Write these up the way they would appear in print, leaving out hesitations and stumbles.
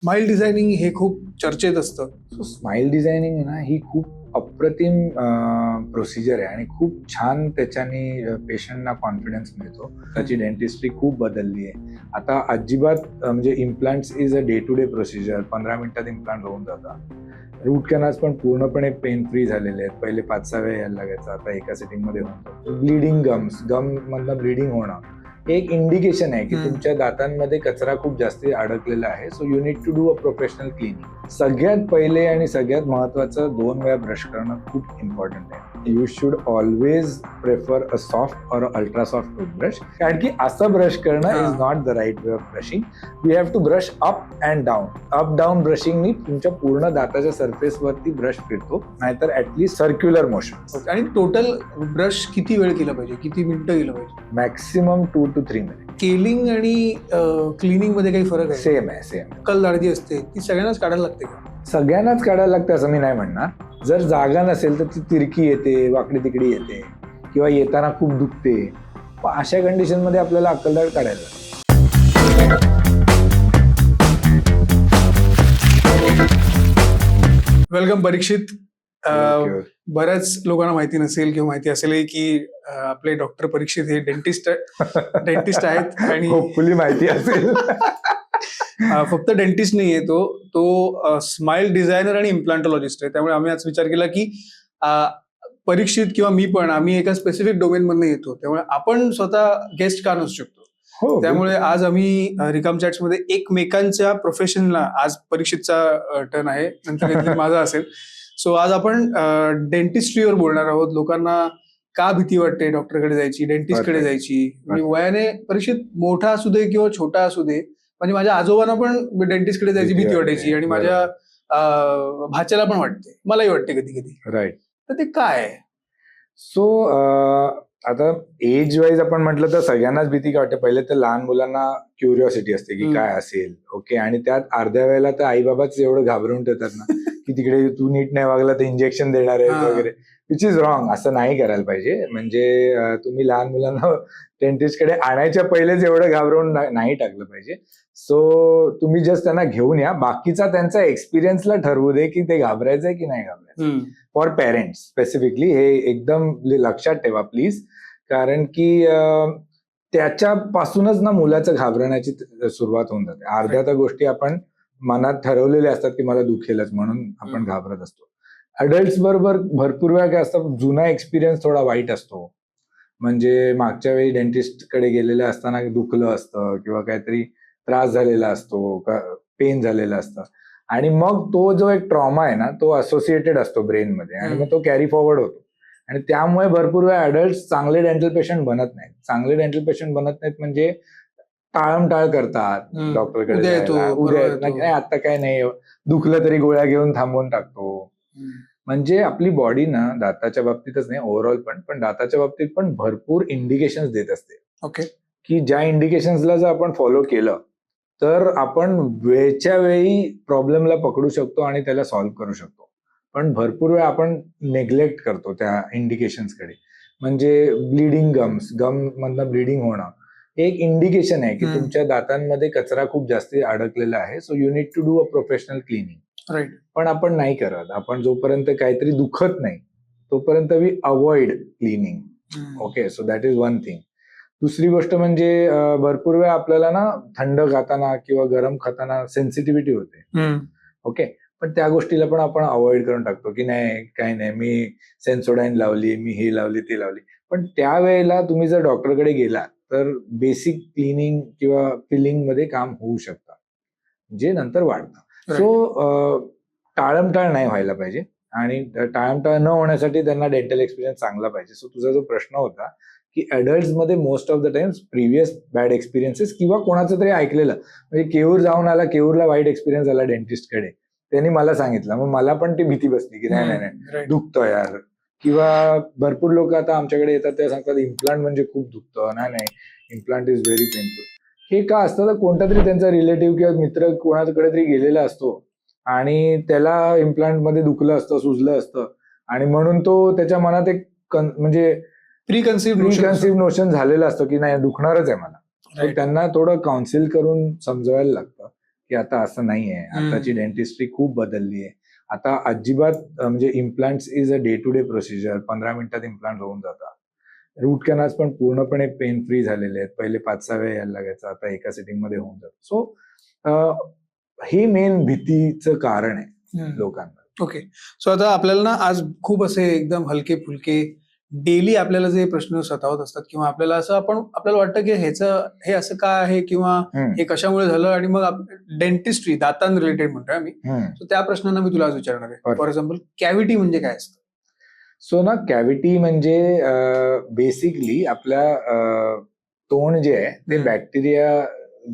Smile designing हे खूप चर्चेत असतं. सो स्माइल डिझायनिंग आहे ना, ही खूप अप्रतिम प्रोसिजर आहे आणि खूप छान त्याच्याने पेशंटना कॉन्फिडन्स मिळतो. त्याची डेंटिस्ट्री खूप बदलली आहे. आता अजिबात म्हणजे implants is a day to day procedure. 15 मिनिटात इम्प्लांट होऊन जातात. रूट कॅनल्स पण पूर्णपणे पेन फ्री झालेले आहेत. पहिले 5-6 वेळा यायला लागायचं, आता एका सिटिंगमध्ये होऊन जातं. ब्लिडिंग गम मधनं ब्लिडिंग होणं हे एक इंडिकेशन आहे की तुमच्या दातांमध्ये कचरा खूप जास्त अडकलेला आहे. So you need to do a professional cleaning. सगळ्यात पहिले आणि सगळ्यात महत्वाचं 2 वेळा ब्रश करणं खूप इम्पॉर्टंट आहे. You should always prefer a soft और अल्ट्रा सॉफ्ट टूथब्रश. कारण की असं ब्रश करणं is not the right way of brushing. We have to brush up and down. Up down ब्रशिंगनी तुमच्या पूर्ण दाताच्या सरफेसवरती ब्रश फिरतो, नाहीतर ऍटलीस्ट सर्क्युलर मोशन. आणि टोटल ब्रश किती वेळ केलं पाहिजे, किती मिनिटं केलं पाहिजे? Maximum 2 to 3 minute. केलिंग आणि क्लिनिंग मध्ये काही फरक आहे? सेम आहे, सेम. अक्कल दाढी असते ती सगळ्यांनाच काढायला लागते का? सगळ्यांनाच काढायला लागतं असं मी नाही म्हणणार. जर जागा नसेल तर ती तिरकी येते, वाकडी तिकडी येते किंवा येताना खूप दुखते. अशा कंडिशन मध्ये आपल्याला अक्कलदाढ काढायला लागते. वेलकम परीक्षित. बऱ्याच लोकांना माहिती नसेल किंवा माहिती असेल की आपले डॉक्टर परीक्षित हे डेंटिस्ट आहेत आणि होपफुली माहिती असेल. फक्त डेंटिस्ट नाहीये, तो स्माइल डिझायनर आणि इम्प्लांटॉलॉजिस्ट आहे. त्यामुळे आम्ही आज विचार केला की परीक्षित किंवा मी पण आम्ही एका स्पेसिफिक डोमेन मधून येतो, त्यामुळे आपण स्वतः गेस्ट का नसू शकतो. त्यामुळे आज आम्ही रिकाम चॅट्स मध्ये एकमेकांच्या प्रोफेशनला, आज परीक्षितचा टर्न आहे, नंतर माझा असेल. सो आज आपण डेंटिस्ट्रीवर बोलणार आहोत. लोकांना का भीती वाटते डॉक्टरकडे जायची, डेंटिस्टकडे जायची. म्हणजे वयाने परीक्षित मोठा असू दे किंवा छोटा असू दे, म्हणजे माझ्या आजोबांना पण डेंटिस्टकडे जायची भीती वाटायची आणि माझ्या भाच्याला पण वाटते, मलाही वाटते कधी कधी. राईट. तर ते काय? सो आता एज वाईज आपण म्हटलं तर सगळ्यांनाच भीती वाटते. पहिले तर लहान मुलांना क्युरिओसिटी असते की काय असेल. ओके. आणि त्यात अर्ध्या वेळेला तर आई बाबाच एवढं घाबरून ठेवतात ना की तिकडे तू नीट नाही वागला तर इंजेक्शन देणार आहे वगैरे. Which is wrong. असं नाही करायला पाहिजे. म्हणजे तुम्ही लहान मुलांना डेंटिस्टकडे आणायच्या पहिलेच एवढं घाबरून नाही टाकलं पाहिजे. सो तुम्ही जस्ट त्यांना घेऊन या. बाकीचा त्यांचा एक्सपिरियन्सला ठरवू दे की ते घाबरायचंय की नाही घाबरायचं. फॉर पेरेंट्स स्पेसिफिकली हे एकदम लक्षात ठेवा प्लीज. कारण की त्याच्यापासूनच ना मुलाचं घाबरण्याची सुरुवात होऊन जाते. अर्ध्या त्या गोष्टी आपण मनात ठरवलेल्या असतात की मला दुखेलच म्हणून आपण घाबरत असतो. अडल्ट्स बरोबर भरपूर वेळा काय असतं, जुना एक्सपिरियन्स थोडा वाईट असतो. म्हणजे मागच्या वेळी डेंटिस्टकडे गेलेलं असताना दुखलं असतं किंवा काहीतरी त्रास झालेला असतो, पेन झालेलं असतं आणि मग तो जो एक ट्रॉमा आहे ना, तो असोसिएटेड असतो ब्रेनमध्ये आणि मग तो कॅरी फॉरवर्ड होतो. आणि त्यामुळे भरपूर वेळा अडल्ट्स चांगले डेंटल पेशंट बनत नाहीत. चांगले डेंटल पेशंट बनत नाहीत म्हणजे टाळमटाळ करतात डॉक्टरकडे जायला. उद्या आता काय नाही, दुखलं तरी गोळ्या घेऊन थांबवून टाकतो. म्हणजे आपली बॉडी ना दाताच्या बाबतीतच नाही, ओव्हरऑल पण दाताच्या बाबतीत पण भरपूर इंडिकेशन्स देत असते. ओके. की ज्या इंडिकेशन्सला जर आपण फॉलो केलं तर आपण वेळच्या वेळी प्रॉब्लेमला पकडू शकतो आणि त्याला सॉल्व्ह करू शकतो. पण भरपूर वेळा आपण नेग्लेक्ट करतो त्या इंडिकेशन्सकडे. म्हणजे ब्लिडिंग गम मधनं ब्लिडिंग होणं हे एक इंडिकेशन आहे की तुमच्या दातांमध्ये कचरा खूप जास्त अडकलेला आहे. So you need to do a professional cleaning. Right. पण आपण नाही करत. आपण जोपर्यंत काहीतरी दुखत नाही तोपर्यंत we avoid cleaning. Okay. So that is one thing. दुसरी गोष्ट म्हणजे भरपूर वेळा आपल्याला ना थंड खाताना किंवा गरम खाताना सेन्सिटिव्हिटी होते. ओके. पण त्या गोष्टीला पण आपण अवॉइड करून टाकतो की नाही काही नाही, मी सेन्सोडाईन लावली, मी हे लावली ते लावली. पण त्यावेळेला तुम्ही जर डॉक्टरकडे गेला तर बेसिक क्लिनिंग किंवा फिलिंग मध्ये काम होऊ शकतं, जे नंतर वाढतं. सो टाळमटाळ नाही व्हायला पाहिजे आणि टाळमटाळ न होण्यासाठी त्यांना डेंटल एक्सपिरियन्स चांगला पाहिजे. सो तुझा जो प्रश्न होता की अडल्ट्स मध्ये most of the times previous bad experiences किंवा कोणाचं तरी ऐकलेलं, म्हणजे केऊर जाऊन आला, केऊरला वाईट एक्सपिरियन्स आला डेंटिस्टकडे, त्यांनी मला सांगितलं, मग मला पण ती भीती बसली की नाही दुखतं यार. किंवा भरपूर लोक आता आमच्याकडे येतात ते सांगतात इम्प्लांट म्हणजे खूप दुखतं. नाही, इम्प्लांट इज व्हेरी पेनफुल. हे का असतं तर कोणता तरी त्यांचा रिलेटिव्ह किंवा मित्र कोणाकडे तरी गेलेला असतो आणि त्याला इम्प्लांट मध्ये दुखलं असतं, सुजलं असतं आणि म्हणून तो त्याच्या मनात एक म्हणजे प्रीकन्सिव्ह नोशन झालेलं असतं की नाही दुखणारच आहे मला. त्यांना थोडं काउन्सिल करून समजवायला लागतं की आता असं नाहीये. आताची डेंटिस्ट्री खूप बदलली आहे. आता अजिबात म्हणजे implants is a day to day procedure. 15 मिनिटात इम्प्लांट होऊन जातात. रूट कॅनल्स पण पूर्णपणे पेन फ्री झालेले आहेत. पहिले 5-6 वेळा यायला लागायचं, आता एका सिटिंग मध्ये होऊन जातं. सो हे मेन भीतीचं कारण आहे लोकांना. ओके. सो आता आपल्याला ना आज खूप असे एकदम हलके फुलके डेली आपल्याला जे प्रश्न सतावत असतात किंवा आपल्याला असं आपल्याला वाटतं की हे असं का आहे किंवा हे कशामुळे झालं आणि मग डेंटिस्ट्री दातां रिलेटेड म्हणतोय आम्ही. सो त्या प्रश्नांना मी तुला आज विचारणार आहे. फॉर एक्झाम्पल कॅव्हिटी म्हणजे काय असतं? सो ना कॅव्हिटी म्हणजे बेसिकली आपल्या तोंड जे आहे ते बॅक्टेरिया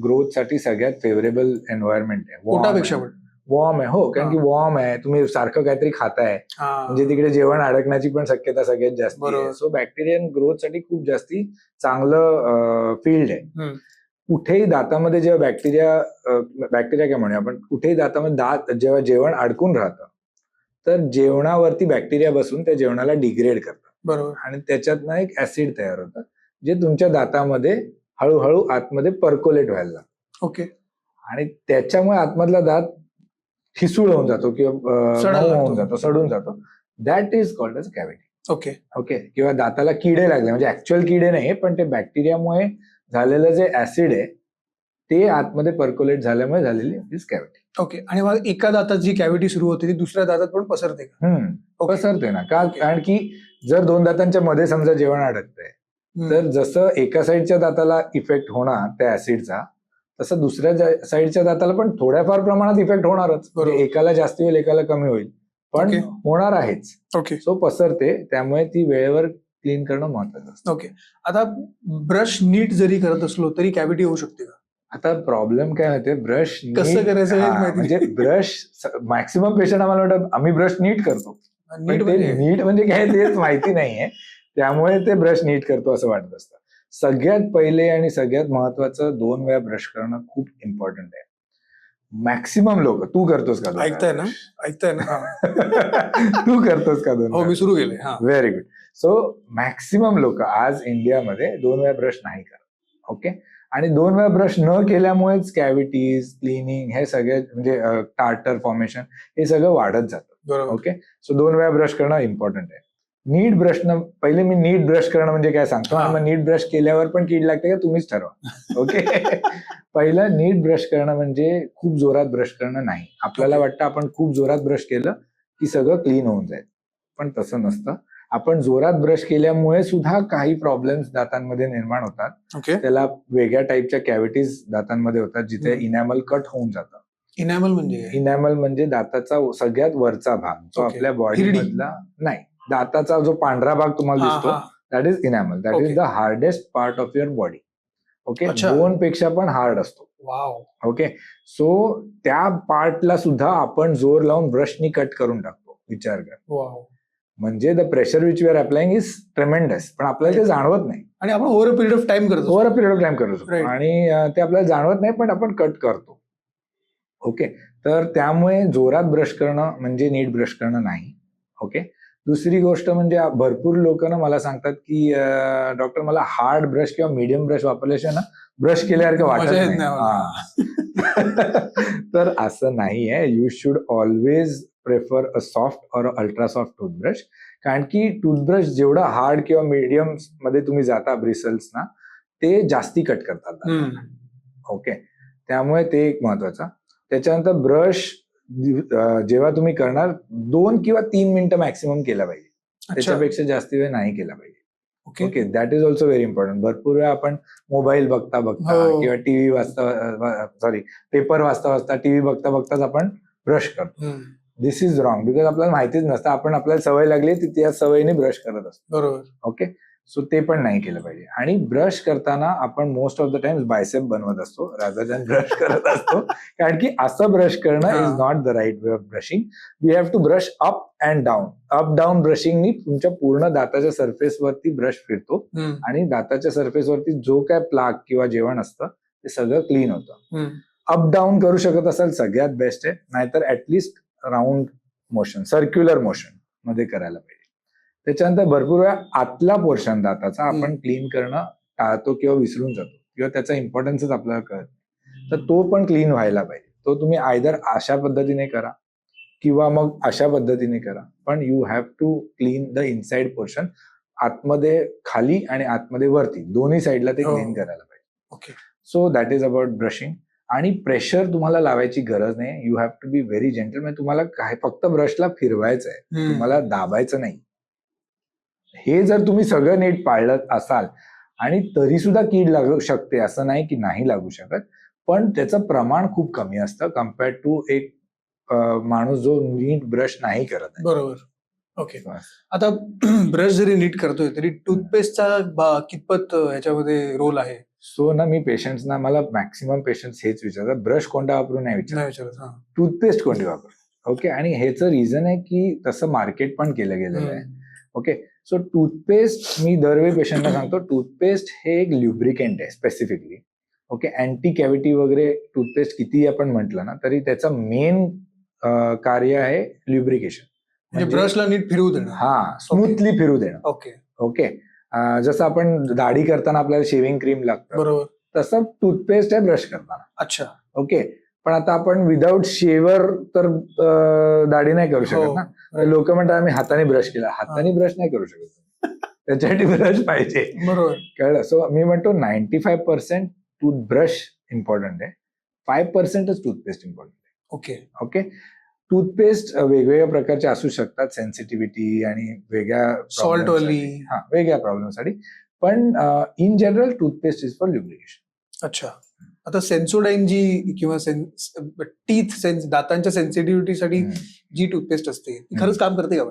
ग्रोथ साठी सगळ्यात फेवरेबल एन्व्हायरमेंट आहे. पोटापेक्षा पण वॉर्म आहे. हो, कारण की वॉर्म आहे, तुम्ही सारखं काहीतरी खाताय म्हणजे तिकडे जेवण अडकण्याची पण शक्यता सगळ्यात जास्त आहे. सो बॅक्टेरियन ग्रोथ साठी खूप जास्ती चांगलं फील्ड आहे. कुठेही दातामध्ये जेव्हा बॅक्टेरिया काय म्हणूया आपण, कुठेही दातामध्ये दात जेव्हा जेवण अडकून राहतं तर जेवणावरती बॅक्टेरिया बसून त्या जेवणाला डिग्रेड करतात. बरोबर. आणि त्याच्यातनं एक ऍसिड तयार होतं जे तुमच्या दातामध्ये हळूहळू आतमध्ये पर्कोलेट व्हायला लागतं. ओके. आणि त्याच्यामुळे आतमधला दात ठिसूळ होऊन जातो किंवा होऊन जातो, सडून जातो. That is called as cavity. Okay. Okay. किंवा दाताला किडे लागले, म्हणजे ऍक्च्युअल किडे नाही पण ते बॅक्टेरियामुळे झालेलं जे ऍसिड आहे ते आतमध्ये पर्कोलेट झाल्यामुळे झालेली इज कॅव्हिटी. ओके. आणि मग एका दातात जी कॅव्हिटी सुरू होते ती दुसऱ्या दातात पण पसरते का? पसरते ना. कारण की जर 2 दातांच्या मध्ये समजा जेवण अडकतंय तर जसं एका साईडच्या दाताला इफेक्ट होणार त्या ऍसिडचा, तसं दुसऱ्या साईडच्या दाताला पण थोड्याफार प्रमाणात इफेक्ट होणारच. म्हणजे एकाला जास्त होईल, एकाला कमी होईल, पण होणार आहेच. ओके. सो पसरते, त्यामुळे ती वेळेवर क्लीन करणं महत्वाचं असतं. ओके. आता ब्रश नीट जरी करत असलो तरी कॅव्हिटी होऊ शकते का? आता प्रॉब्लेम काय होते, ब्रश कसं करायचं हेच माहिती म्हणजे ब्रश मॅक्सिमम पेशंट आम्हाला वाटतं आम्ही ब्रश नीट करतो, नीट म्हणजे काय तेच माहिती नाहीये, त्यामुळे ते ब्रश नीट करतो असं वाटत असतं. सगळ्यात पहिले आणि सगळ्यात महत्वाचं 2 वेळा ब्रश करणं खूप इम्पॉर्टंट आहे. मॅक्सिमम लोक, तू करतोस का? ऐकताय ना? तू करतोस का 2? हो, मी सुरू केले. Very good. सो मॅक्सिमम लोक आज इंडियामध्ये 2 वेळा ब्रश नाही करत. ओके. आणि 2 वेळा ब्रश न केल्यामुळेच कॅव्हिटीज, क्लिनिंग हे सगळे म्हणजे टार्टर फॉर्मेशन हे सगळं वाढत जातं. ओके. सो 2 वेळा ब्रश करणं इम्पॉर्टंट आहे. नीट ब्रश पहिले मी नीट ब्रश करणं म्हणजे काय सांगतो, आणि मग नीट ब्रश केल्यावर पण कीड लागते का तुम्हीच ठरवा. ओके. पहिलं नीट ब्रश करणं म्हणजे खूप जोरात ब्रश करणं नाही. आपल्याला वाटतं आपण खूप जोरात ब्रश केलं की सगळं क्लीन होऊन जाईल, पण तसं नसतं. आपण जोरात ब्रश केल्यामुळे सुद्धा काही प्रॉब्लेम्स दातांमध्ये निर्माण होतात. त्याला वेगळ्या टाईपच्या कॅव्हिटीज दातांमध्ये होतात जिथे इनॅमल कट होऊन जातं. इनॅमल म्हणजे दाताचा सगळ्यात वरचा भाग जो आपल्या बॉडी मधला नाही, दाताचा जो पांढरा भाग तुम्हाला दिसतो that is enamel. That is the hardest part of your body. Okay. Bone पेक्षा पण हार्ड असतो. ओके. सो त्या पार्टला सुद्धा आपण जोर लावून ब्रशनी कट करून टाकतो. विचार कर. म्हणजे the pressure which we are applying is tremendous, पण आपल्याला ते जाणवत नाही. आणि आपण over a period of time करतो. आणि ते आपल्याला जाणवत नाही, पण आपण कट करतो. ओके. तर त्यामुळे जोरात ब्रश करणं म्हणजे नीट ब्रश करणं नाही. ओके. दुसरी गोष्ट म्हणजे भरपूर लोक ना मला सांगतात की डॉक्टर मला हार्ड ब्रश किंवा मीडियम ब्रश वापरल्याशिवाय ना ब्रश केल्यासारखं वाटत नाही. तर असं नाहीये. You should always prefer a soft और अल्ट्रा सॉफ्ट टूथब्रश. कारण की टूथब्रश जेवढा हार्ड किंवा मीडियम मध्ये तुम्ही जाता ब्रिसल्स ना, ते जास्ती कट करतात. ओके. त्यामुळे ते एक महत्वाचं. त्याच्यानंतर ब्रश जेव्हा तुम्ही करणार 2 किंवा 3 मिनिटं मॅक्सिमम केला पाहिजे. त्याच्यापेक्षा जास्त वेळ नाही केला पाहिजे. Okay. That is also very important. भरपूर वेळा आपण मोबाईल बघता किंवा टीव्ही पेपर वाचता टीव्ही बघताच आपण ब्रश करतो. दिस इज रॉंग, बिकॉज आपल्याला माहितीच नसतं. आपल्याला सवय लागली त्या सवयीने ब्रश करत असतो. बरोबर. ओके. सो ते पण नाही केलं पाहिजे. आणि ब्रश करताना आपण most of the times bicep बनवत असतो रादर दॅन ब्रश करत असतो. कारण की असं ब्रश करणं is not the right way of brushing. We have to brush up and down. Up down ब्रशिंगनी तुमच्या पूर्ण दाताच्या सरफेसवरती ब्रश फिरतो आणि दाताच्या सरफेसवरती जो काय प्लाक किंवा जेवण असतं ते सगळं क्लीन होतं. अप डाऊन करू शकत असाल सगळ्यात बेस्ट आहे, नाहीतर at least round motion, circular motion मध्ये करायला पाहिजे. त्याच्यानंतर भरपूर वेळा आतला पोर्शन दाताचा आपण क्लीन करणं टाळतो किंवा विसरून जातो किंवा त्याचा इम्पॉर्टन्सच आपल्याला कळत नाही. तर तो पण क्लीन व्हायला पाहिजे. तो तुम्ही आयदर अशा पद्धतीने करा किंवा मग अशा पद्धतीने करा, पण you have to clean the inside portion. आतमध्ये खाली आणि आतमध्ये वरती दोन्ही साईडला ते हो. क्लीन करायला पाहिजे. Okay. So that is about brushing. आणि प्रेशर तुम्हाला लावायची गरज नाही. You have to be very gentle. म्हणजे तुम्हाला काय फक्त ब्रशला फिरवायचं आहे, तुम्हाला दाबायचं नाही. हे जर तुम्ही सगळं नीट पाळलं असाल आणि तरी सुद्धा कीड लागू शकते, असं नाही की नाही लागू शकत, पण त्याचं प्रमाण खूप कमी असतं कम्पेअर्ड टू एक माणूस जो नीट ब्रश नाही करत आहे. बरोबर. ओके. आता ब्रश जरी नीट करतोय तरी टूथपेस्टचा कितपत ह्याच्यामध्ये रोल आहे? सो ना मी पेशंट्सना, मला मॅक्सिमम पेशंट्स हेच विचारतात, ब्रश कोणता वापरू नाही विचारत, हा. टूथपेस्ट कोणती वापरू. ओके. आणि ह्याचं रिझन आहे की तसं मार्केट पण केलं गेलेलं आहे. ओके. सो टूथपेस्ट मी दरवेळी पेशंटला सांगतो, टूथपेस्ट हे एक ल्युब्रिकेंट आहे स्पेसिफिकली. ओके. अँटी कॅव्हिटी वगैरे टूथपेस्ट कितीही आपण म्हटलं ना तरी त्याचं मेन कार्य आहे ल्युब्रिकेशन. म्हणजे ब्रशला नीट फिरवू देणं. हा, स्मूथली फिरू देणं. ओके. ओके. जसं आपण दाढी करताना आपल्याला शेव्हिंग क्रीम लागतं, बरोबर, तसं टूथपेस्ट आहे ब्रश करताना. अच्छा. ओके. पण आता आपण विदाऊट शेवर तर दाढी नाही करू शकत ना. लोक म्हणतात आम्ही हाताने ब्रश केला. हाताने ब्रश नाही करू शकत, त्याच्यासाठी ब्रश पाहिजे. बरोबर. कळलं. सो मी म्हणतो 95% टूथब्रश इम्पॉर्टंट आहे, 5%च टूथपेस्ट इम्पॉर्टंट आहे. ओके. ओके. टूथपेस्ट वेगवेगळ्या प्रकारचे असू शकतात, सेन्सिटिव्हिटी आणि वेगळ्या सॉल्ट वाली, वेगळ्या प्रॉब्लेमसाठी. पण in general toothpaste is for lubrication. अच्छा. आता सेन्सोडाईन जी किंवा दातांच्या सेन्सिटिव्हिटीसाठी जी टूथपेस्ट असते ती खरंच काम करते का?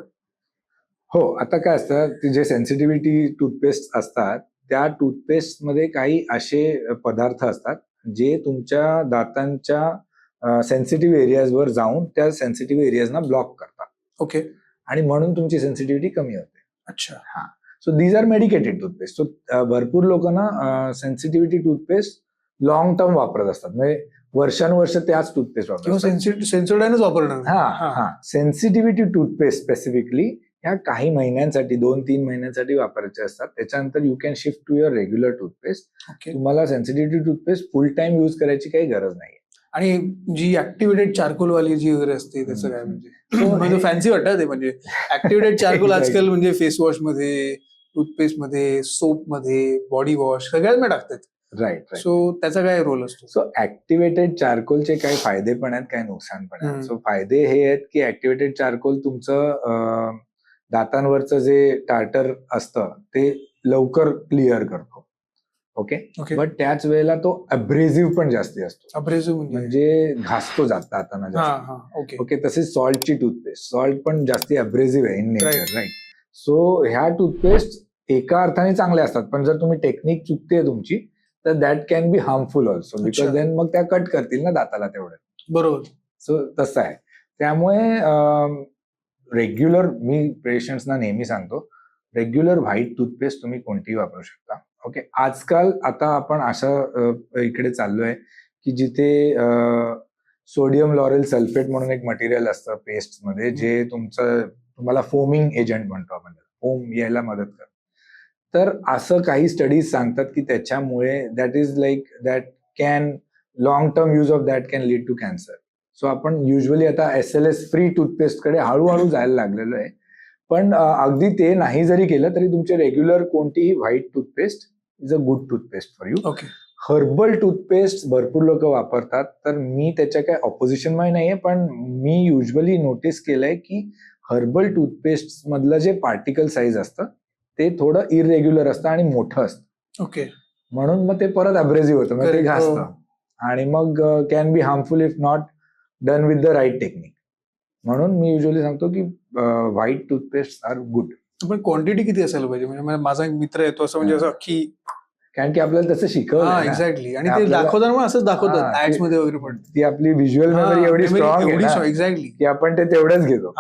हो. आता काय असतं, ती जे सेन्सिटिव्हिटी टूथपेस्ट असतात त्या टूथपेस्टमध्ये काही असे पदार्थ असतात जे तुमच्या दातांच्या सेन्सिटिव्ह एरियाजवर जाऊन त्या सेन्सिटिव्ह एरियाजना ब्लॉक करतात. ओके. आणि म्हणून तुमची सेन्सिटिव्हिटी कमी होते. अच्छा. हा. So these are medicated toothpaste. सो भरपूर लोक ना सेन्सिटिव्हिटी टूथपेस्ट लॉंग टर्म वापरत असतात, म्हणजे वर्षानुवर्ष त्याच टूथपेस्ट वापरतात. सेन्सोडाईनच वापरणार. हा. सेन्सिटिव्हिटी टूथपेस्ट स्पेसिफिकली ह्या काही महिन्यांसाठी, 2-3 महिन्यांसाठी वापरायचे असतात. त्याच्यानंतर you can shift to your regular toothpaste. तुम्हाला sensitivity toothpaste full time use करायची काही गरज नाही. आणि जी ऍक्टिव्हेटेड चारकोल वाली जी वगैरे असते त्याचं काय, म्हणजे फॅन्सी वाटतं ते, म्हणजे ऍक्टिव्हेटेड चारकोल आजकाल म्हणजे फेस वॉश मध्ये, टूथपेस्ट मध्ये, सोप मध्ये, बॉडी वॉश सगळ्यात टाकतात. राईट. सो त्याचा काय रोल असतो? सो ऍक्टिव्हेटेड चारकोलचे काही फायदे पण आहेत, काही नुकसान पण आहेत. सो फायदे हे आहेत की ऍक्टिव्हेटेड चारकोल तुमचं दातांवरचं जे टार्टर असतं ते लवकर क्लिअर करतो. ओके. बट त्याच वेळेला तो अब्रेसिव्ह पण जास्ती असतो. अब्रेसिव्ह म्हणजे घासतो दातांना जास्त. ओके. तसेच सॉल्टची टूथपेस्ट, सॉल्ट पण जास्ती अब्रेसिव्ह आहे इन नेचर. राईट. सो ह्या टूथपेस्ट एका अर्थाने चांगल्या असतात, पण जर तुम्ही टेक्निक चुकते तुमची तर that can be harmful also, because then मग त्या कट करतील ना दाताला तेवढं. बरोबर. सो तसं आहे. त्यामुळे रेग्युलर, मी पेशंट्सना नेहमी सांगतो, रेग्युलर व्हाईट टूथपेस्ट तुम्ही कोणतीही वापरू शकता. ओके. आजकाल आता आपण असं इकडे चाललोय की जिथे सोडियम लॉरेल सल्फेट म्हणून एक मटेरियल असतं पेस्टमध्ये, जे तुम्हाला फोमिंग एजंट म्हणतो आपण, फोम यायला मदत करतं. तर असं काही स्टडीज सांगतात की त्याच्यामुळे that can long term use of that can lead to cancer. So आपण युजली आता SLS फ्री टूथपेस्टकडे हळूहळू जायला लागलेलो आहे. पण अगदी ते नाही जरी केलं तरी तुमचे रेग्युलर कोणतीही white toothpaste is a good toothpaste for you. Okay. Herbal toothpaste भरपूर लोक वापरतात, तर मी त्याच्या काय ऑपोजिशन मध्ये नाहीये, पण मी युजली नोटीस केलंय की हर्बल टूथपेस्ट मधलं जे पार्टिकल साईज असतं ते थोडं इरेग्युलर असतं आणि मोठं असतं. ओके. म्हणून मग ते परत अब्रेसिव्ह होतं, मग ते घासतं आणि मग can be harmful if not done with the right technique. म्हणून मी युजली सांगतो की व्हाईट टूथपेस्ट आर गुड. पण क्वांटिटी किती असायला पाहिजे? म्हणजे माझा एक मित्र येतो असं, म्हणजे असं की, कारण की आपल्याला तसं शिकवलं. एक्झॅक्टली. आणि ते दाखवताना पण असंच दाखवतात ऍड्स मध्ये वगैरे, पण ती आपली व्हिज्युअल मेमरी एवढी स्ट्रॉंग आहे एक्झॅक्टली की आपण ते तेवढंच घेतो.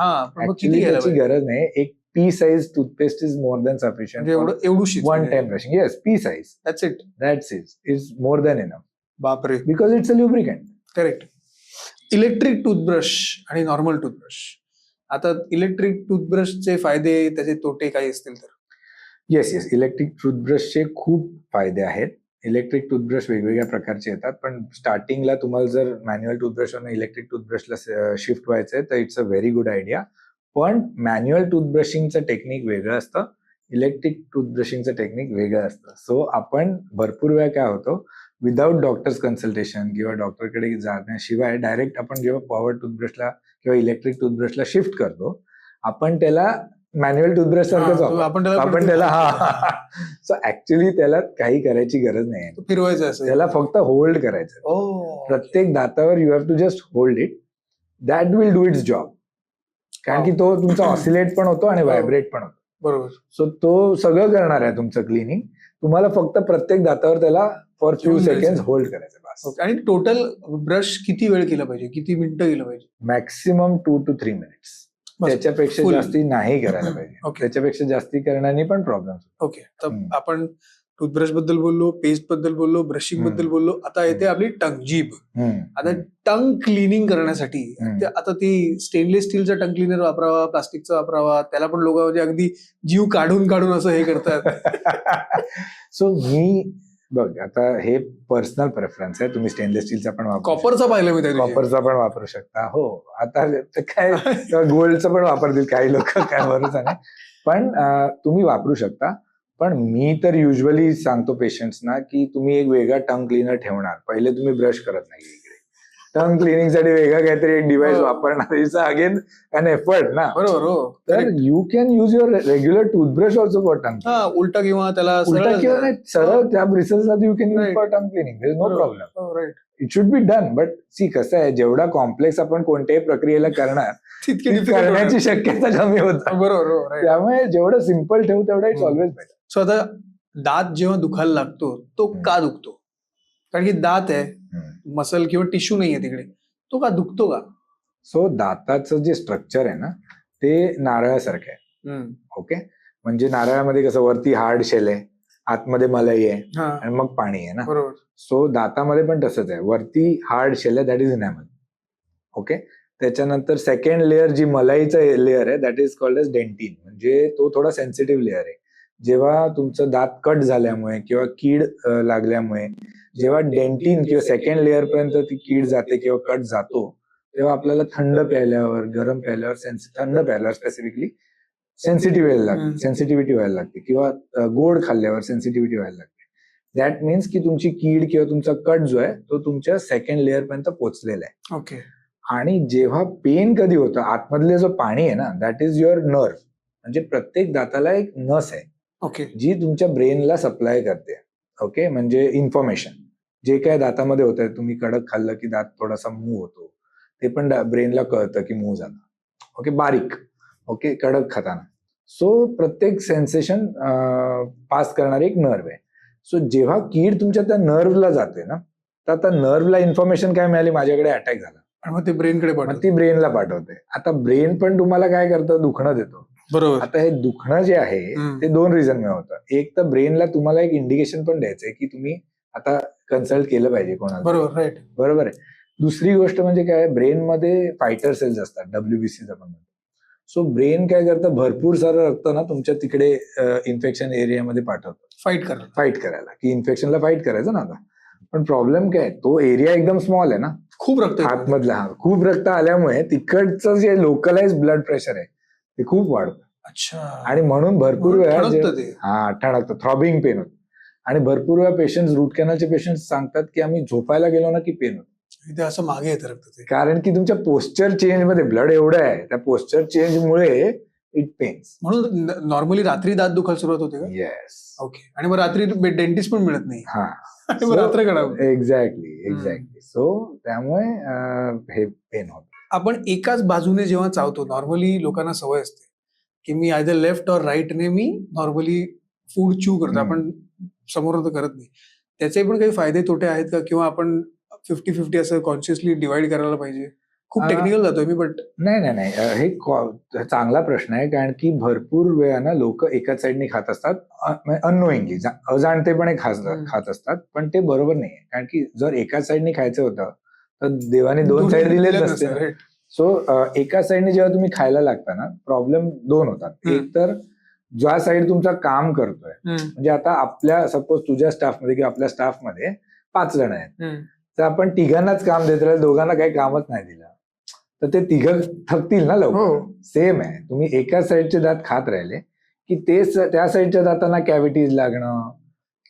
किती त्याची गरज नाही. एक pea size toothpaste is more than sufficient. One time brushing. Yes, pea size. That's it is more than enough. बापरे. Because it's a lubricant. Correct. Electric toothbrush आणि नॉर्मल टूथब्रश, आता इलेक्ट्रिक टूथब्रशचे फायदे, त्याचे तोटे काही असतील तर? येस. इलेक्ट्रिक टूथब्रशचे खूप फायदे आहेत. इलेक्ट्रिक टूथब्रश वेगवेगळ्या प्रकारचे येतात, पण स्टार्टिंगला तुम्हाला जर मॅन्युअल टूथब्रशवरून इलेक्ट्रिक टूथब्रशला शिफ्ट व्हायचंय तर it's a very good idea. पण मॅन्युअल टूथब्रशिंगचं टेक्निक वेगळं असतं, इलेक्ट्रिक टूथब्रशिंगचं टेक्निक वेगळं असतं. सो आपण भरपूर वेळा काय होतो, विदाउट डॉक्टर्स कन्सल्टेशन किंवा डॉक्टरकडे जाण्याशिवाय डायरेक्ट आपण जेव्हा पॉवर टूथब्रशला किंवा इलेक्ट्रिक टूथब्रशला शिफ्ट करतो, आपण त्याला मॅन्युअल टूथब्रश सारखंच आपण त्याला सो ऍक्च्युली त्याला काही करायची गरज नाही, फिरवायचं असं त्याला फक्त होल्ड करायचं. प्रत्येक दातावर you have to just hold it, that will do its job. कारण की तो तुमचा ऑसिलेट पण होतो आणि व्हायब्रेट पण होतो. बरोबर. सो तो सगळं करणार आहे तुमचं क्लिनिंग. तुम्हाला फक्त प्रत्येक दातावर त्याला फॉर फ्यू सेकंड होल्ड करायचं बस. आणि टोटल ब्रश किती वेळ केला पाहिजे, किती मिनिटं केलं पाहिजे? Maximum 2 to 3 minutes. त्याच्यापेक्षा जास्ती नाही करायला पाहिजे. त्याच्यापेक्षा जास्ती करण्याने पण प्रॉब्लेम. ओके, तर आपण टूथब्रश बद्दल बोललो, पेस्ट बद्दल बोललो, ब्रशिंग बद्दल बोललो, आता येते आपली टंग, जीभ. आता टंग क्लिनिंग करण्यासाठी आता ती स्टेनलेस स्टीलचा टंग क्लिनर वापरावा, प्लास्टिकचा वापरावा, त्याला पण लोक म्हणजे अगदी जीव काढून काढून असं हे करतात. सो मी बघ, आता हे पर्सनल प्रेफरन्स आहे. तुम्ही स्टेनलेस स्टीलचा पण वापरू, कॉपरचा पाहिलं मी, कॉपरचा पण वापरू शकता. हो, आता काय गोल्डचं पण वापरतील काही लोक, काय भरोसा नाही, पण तुम्ही वापरू शकता. पण मी तर युजली सांगतो पेशंट्सना की तुम्ही एक वेगळा टंग क्लिनर ठेवणार. पहिले तुम्ही ब्रश करत नाही, इकडे टंग क्लिनिंग साठी वेगळं काहीतरी एक डिव्हाइस वापरणार. इट्स अगेन अन एफर्ट ना. बरोबर. तर you can use your regular toothbrush also for tongue. उलटा किंवा त्याला किंवा नाही, सरळ त्या ब्रिसल्सला you can use for tongue cleaning. There is no problem. It should be done. But see, कसं आहे, जेवढा कॉम्प्लेक्स आपण कोणत्याही प्रक्रियेला करणार तितकी करण्याची शक्यता कमी होते. बरोबर. त्यामुळे जेवढं सिम्पल ठेवू तेवढं इट्स ऑलवेज बेटर. सो आता दात जेव्हा दुखायला लागतो तो का दुखतो? कारण की दात आहे, मसल किंवा टिश्यू नाहीये तिकडे, तो का दुखतो का? सो दाताचं जे स्ट्रक्चर आहे ना, ते नारळासारखं आहे. ओके, म्हणजे नारळामध्ये कसं वरती हार्ड शेल आहे, आतमध्ये मलाई आहे आणि मग पाणी आहे ना. बरोबर. सो दातामध्ये पण तसंच आहे, वरती हार्ड शेल आहे, दॅट इज इनॅमल. ओके, त्याच्यानंतर सेकंड लेअर जी मलाईचा लेअर आहे, that is called as dentin. म्हणजे तो थोडा सेन्सिटिव्ह लेअर आहे. जेव्हा तुमचं दात कट झाल्यामुळे किंवा कीड लागल्यामुळे जेव्हा डेंटिन किंवा सेकंड लेअर पर्यंत ती कीड जाते किंवा कट जातो, तेव्हा आपल्याला थंड प्यायल्यावर, गरम प्यायल्यावर, थंड प्यायल्यावर स्पेसिफिकली सेन्सिटिव्हिटी व्हायला लागते किंवा गोड खाल्ल्यावर सेन्सिटिव्हिटी व्हायला लागते. दॅट मीन्स की तुमची कीड किंवा तुमचा कट जो आहे तो तुमच्या सेकंड लेअर पर्यंत पोहोचलेला आहे. ओके. आणि जेव्हा पेन कधी होतं, आतमधले जो पाणी आहे ना, दॅट इज युअर नर्व. म्हणजे प्रत्येक दाताला एक नस आहे, ओके, जी तुमच्या ब्रेनला सप्लाय करते. ओके, म्हणजे इन्फॉर्मेशन जे काय दातामध्ये होत आहे, तुम्ही कडक खाल्लं की दात थोडासा मूव होतो, ते पण ब्रेनला कळतं की मूव झालं. ओके, बारीक. ओके, कडक खाताना. सो प्रत्येक सेन्सेशन पास करणारी एक नर्व आहे. सो जेव्हा कीड तुमच्या त्या नर्वला जाते ना, तर आता नर्वला इन्फॉर्मेशन काय मिळाली, माझ्याकडे अटॅक झाला, मग ते ब्रेनकडे मग ती ब्रेनला पाठवते. आता ब्रेन पण तुम्हाला काय करतं, दुखणं देतो. बरोबर. आता हे दुखणं जे आहे ते 2 रिझन होतं. एक तर ब्रेनला तुम्हाला एक इंडिकेशन पण द्यायचंय की तुम्ही आता कन्सल्ट केलं पाहिजे कोणाला. बरोबर, राईट. बरोबर आहे. दुसरी गोष्ट म्हणजे काय, ब्रेनमध्ये फायटर सेल्स असतात, WBCs आपण म्हणतो. सो ब्रेन काय करतं, भरपूर सारं रक्त ना तुमच्या तिकडे इन्फेक्शन एरियामध्ये पाठवतं, फाईट करायला, की इन्फेक्शनला फाईट करायचं ना. आता पण प्रॉब्लेम काय, तो एरिया एकदम स्मॉल आहे ना, खूप रक्त आतमधला, खूप रक्त आल्यामुळे तिकडचं जे लोकलाइज ब्लड प्रेशर आहे ते खूप वाढतं. अच्छा. आणि म्हणून भरपूर वेळा ठणकतं, थ्रॉबिंग पेन होतं. आणि भरपूर वेळा पेशंट, रूट कॅनलचे पेशंट सांगतात की आम्ही झोपायला गेलो ना की पेन होतं. ते असं मागे येतं रक्त, कारण की तुमच्या पोस्चर चेंज मध्ये ब्लड एवढं आहे, त्या पोस्चर चेंजमुळे इट पेन्स. म्हणून नॉर्मली रात्री दात दुखायला सुरुवात होते का? येस. ओके. आणि मग रात्री डेंटिस्ट पण मिळत नाही. हा, रात्र घडावं. एक्झॅक्टली. सो त्यामुळे हे पेन होतं. आपण एकाच बाजूने जेव्हा चावतो, नॉर्मली लोकांना सवय असते की मी आयदर लेफ्ट और राईटने मी नॉर्मली फूड च्यू करतो, आपण समोर तर करत नाही. त्याचे पण काही फायदे तोटे आहेत का, किंवा आपण 50-50 असं कॉन्शियसली डिवाइड करायला पाहिजे? खूप टेक्निकल जातोय मी, बट नाही, हे चांगला प्रश्न आहे. कारण की भरपूर वेळा ना लोक एकाच साईडने खात असतात, अननोईंगली, अजाणतेपणे खात असतात, पण ते बरोबर नाही. कारण की जर एकाच साईडने खायचं होतं तर देवाने 2 साईड दिलेच नसते. सो एका साईडने जेव्हा तुम्ही खायला लागता ना, प्रॉब्लेम 2 होतात. एक तर ज्या साईड तुमचा काम करतोय, म्हणजे आता आपल्या सपोज तुझ्या स्टाफमध्ये किंवा आपल्या स्टाफमध्ये 5 जण आहेत, तर आपण तिघांनाच काम देत राहिलं, दोघांना काही कामच नाही दिलं, तर ते तिघं थकतील ना लवकर. सेम आहे, तुम्ही एका साईडचे दात खात राहिले की तेच त्या साईडच्या दातांना कॅव्हिटीज लागणं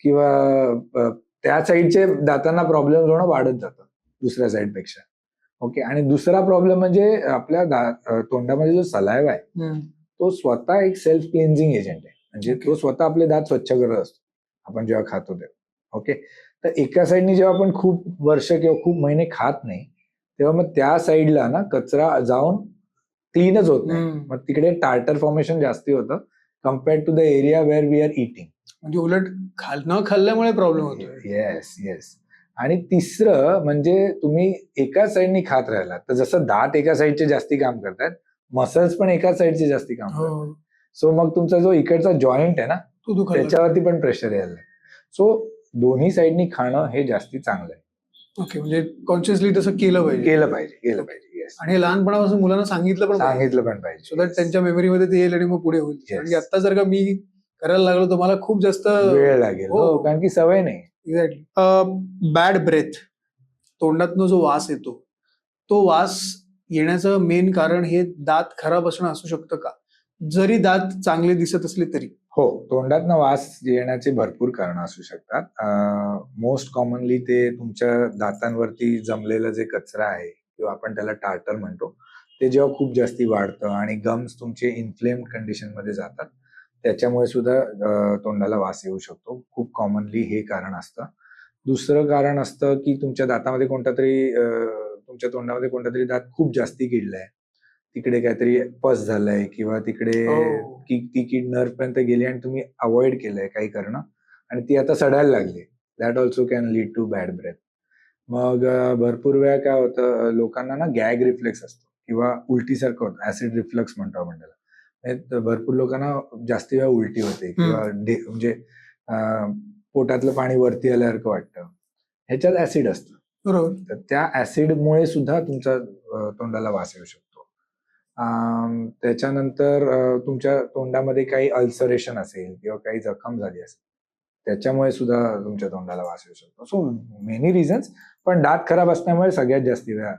किंवा त्या साईडचे दातांना प्रॉब्लेम होणं वाढत जातं दुसऱ्या साईडपेक्षा. ओके, आणि दुसरा प्रॉब्लेम म्हणजे आपल्या तोंडामध्ये जो सलायवा आहे तो स्वतः एक सेल्फ क्लिन्झिंग एजंट आहे, म्हणजे तो स्वतः आपले दात स्वच्छ करत असतो आपण जेव्हा खातो तेव्हा. ओके, तर एका साईडनी जेव्हा आपण खूप वर्ष किंवा खूप महिने खात नाही तेव्हा मग त्या साईडला ना कचरा जाऊन क्लीनच होत नाही, मग तिकडे टार्टर फॉर्मेशन जास्ती होतं compared to the area where we are eating. म्हणजे उलट न खाल्ल्यामुळे प्रॉब्लेम होतो. Yes yes. आणि तिसरं म्हणजे तुम्ही एका साईडनी खात राहिलात तर जसं दात एका साईडचे जास्ती काम करतात, मसल्स पण एका साईडचे जास्ती काम करतात. सो मग तुमचा जो इकडचा जॉईंट आहे ना त्याच्यावरती पण प्रेशर यायला. सो दोन्ही साईडनी खाणं हे जास्ती चांगलं आहे. ओके, म्हणजे कॉन्शियसली तसं केलं पाहिजे. येस. आणि हे लहानपणापासून मुलांना सांगितलं पण पाहिजे सो दॅट त्यांच्या मेमरीमध्ये ते येईल आणि मग पुढे होईल. म्हणजे आता जर का मी करायला लागलो तर मला खूप जास्त वेळ लागेल, कारण की सवय नाही. एक्झॅक्टली. बॅड ब्रेथ, तोंडातनं जो वास येतो, तो वास येण्याचं मेन कारण हे दात खराब असणं असू शकतं का, जरी दात चांगले दिसत असले तरी? हो, तोंडातनं वास येण्याचे भरपूर कारण असू शकतात. मोस्ट कॉमनली ते तुमच्या दातांवरती जमलेलं जे कचरा आहे किंवा आपण त्याला टार्टर म्हणतो ते जेव्हा खूप जास्ती वाढतं आणि गम्स तुमचे इन्फ्लेम्ड कंडिशन मध्ये जातात त्याच्यामुळे सुद्धा तोंडाला वास येऊ शकतो. खूप कॉमनली हे कारण असतं. दुसरं कारण असतं की तुमच्या दातामध्ये तुमच्या तोंडामध्ये कोणता तरी दात खूप जास्ती किडलाय, तिकडे काहीतरी पस झालंय किंवा तिकडे ती कीड नर्व पर्यंत गेली आणि तुम्ही अवॉइड केलंय काही करणं आणि ती आता सडायला लागली. That also can lead to bad breath. मग भरपूर वेळा काय होतं, लोकांना ना गॅग रिफ्लेक्स असतो किंवा उलटीसारखं होतं, ऍसिड रिफ्लक्स म्हणतो आपण त्याला. भरपूर लोकांना जास्ती वेळा उलटी होते किंवा म्हणजे पोटातलं पाणी वरती आल्यासारखं वाटतं, ह्याच्यात ऍसिड असतं. बरोबर. तर त्या ऍसिडमुळे सुद्धा तुमच्या तोंडाला वास येऊ शकतो. त्याच्यानंतर तुमच्या तोंडामध्ये काही अल्सरेशन असेल किंवा काही जखम झाली असेल त्याच्यामुळे सुद्धा तुमच्या तोंडाला वास येऊ शकतो. सो मेनी रिझन्स, पण दात खराब असल्यामुळे सगळ्यात जास्ती वेळा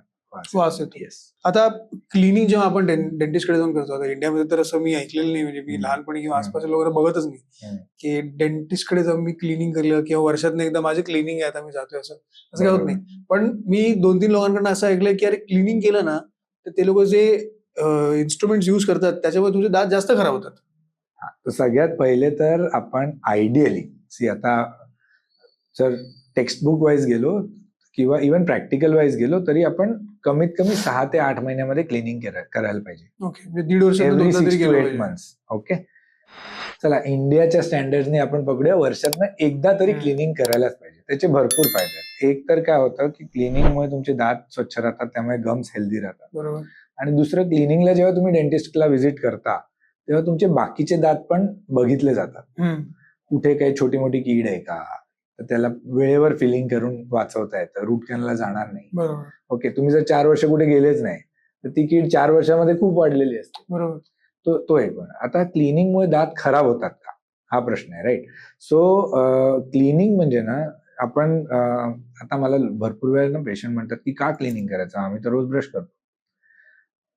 वास येतो. येस. आता क्लिनिंग जेव्हा आपण डेंटिस्टकडे जाऊन करतो, आता इंडियामध्ये तर असं मी ऐकलेलं नाही, म्हणजे मी लहानपणी किंवा आसपास वगैरे बघतच नाही की डेंटिस्टकडे जाऊन मी क्लिनिंग केलं किंवा वर्षातनं एकदा माझी क्लिनिंग आहे आता मी जातोय, असं काय होत नाही. पण मी 2-3 लोकांकडून असं ऐकलंय की अरे क्लिनिंग केलं ना तर ते लोक जे इन्स्ट्रुमेंट युज करतात त्याच्यामुळे तुझे दात जास्त खराब होतात. तर सगळ्यात पहिले तर आपण आयडियली आता जर टेक्स्टबुक वाईज गेलो किंवा इव्हन प्रॅक्टिकल वाईज गेलो तरी आपण कमीत कमी 6 ते 8 महिन्यामध्ये क्लिनिंग करायला पाहिजे. ओके, म्हणजे 1.5 वर्षात 8 मंथ्स. ओके, चला इंडियाच्या स्टँडर्डने आपण बघूया, वर्षातनं एकदा तरी क्लिनिंग करायलाच पाहिजे. त्याचे भरपूर फायदे आहेत. एक तर काय होतं की क्लिनिंगमुळे तुमचे दात स्वच्छ राहतात, त्यामुळे गम्स हेल्दी राहतात. बरोबर. आणि दुसरं, क्लिनिंगला जेव्हा तुम्ही डेंटिस्टला व्हिजिट करता तेव्हा तुमचे बाकीचे दात पण बघितले जातात. कुठे काही छोटी मोठी कीड आहे का, तर त्याला वेळेवर फिलिंग करून वाचवता येतं, रूट कॅनलला जाणार नाही. बरोबर. ओके, तुम्ही जर 4 वर्ष कुठे गेलेच नाही तर ती कीड 4 वर्षामध्ये खूप वाढलेली असते. बरोबर. तो एक. पण आता क्लिनिंगमुळे दात खराब होतात का, हा प्रश्न आहे, राईट? सो क्लिनिंग म्हणजे ना, आपण आता मला भरपूर वेळेला पेशंट म्हणतात की का क्लिनिंग करायचं, आम्ही तर रोज ब्रश करतो.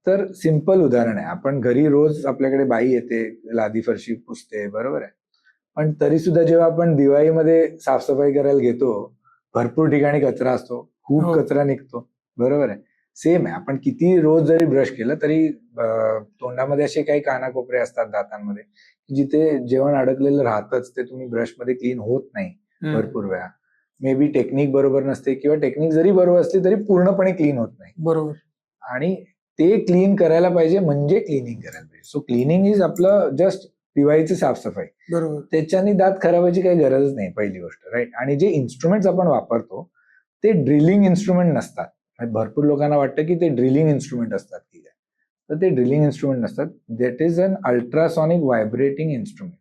तर सिंपल उदाहरण आहे, आपण घरी रोज आपल्याकडे बाई येते, लादी फरशी पुसते, बरोबर आहे, पण तरी सुद्धा जेव्हा आपण दिवाळीमध्ये साफसफाई करायला घेतो भरपूर ठिकाणी कचरा असतो, खूप कचरा निघतो, बरोबर आहे. सेम आहे, आपण किती रोज जरी ब्रश केलं तरी तोंडामध्ये असे काही कानाकोपरे असतात दातांमध्ये जिथे जेवण अडकलेलं राहतच, ते तुम्ही ब्रशमध्ये क्लीन होत नाही भरपूर वेळा. मे बी टेक्निक बरोबर नसते किंवा टेक्निक जरी बरोबर असली तरी पूर्णपणे क्लीन होत नाही. बरोबर. आणि ते क्लीन करायला पाहिजे म्हणजे क्लिनिंग करायला पाहिजे. सो क्लिनिंग इज आपलं जस्ट दिवाळीची साफसफाई. बरोबर. त्याच्याने दात खराब व्हायची काही गरजच नाही, पहिली गोष्ट, राईट? आणि जे इन्स्ट्रुमेंट्स आपण वापरतो ते ड्रिलिंग इन्स्ट्रुमेंट नसतात. भरपूर लोकांना वाटतं की ते ड्रिलिंग इन्स्ट्रुमेंट असतात की काय, तर ते ड्रिलिंग इन्स्ट्रुमेंट नसतात. That is an ultrasonic vibrating instrument.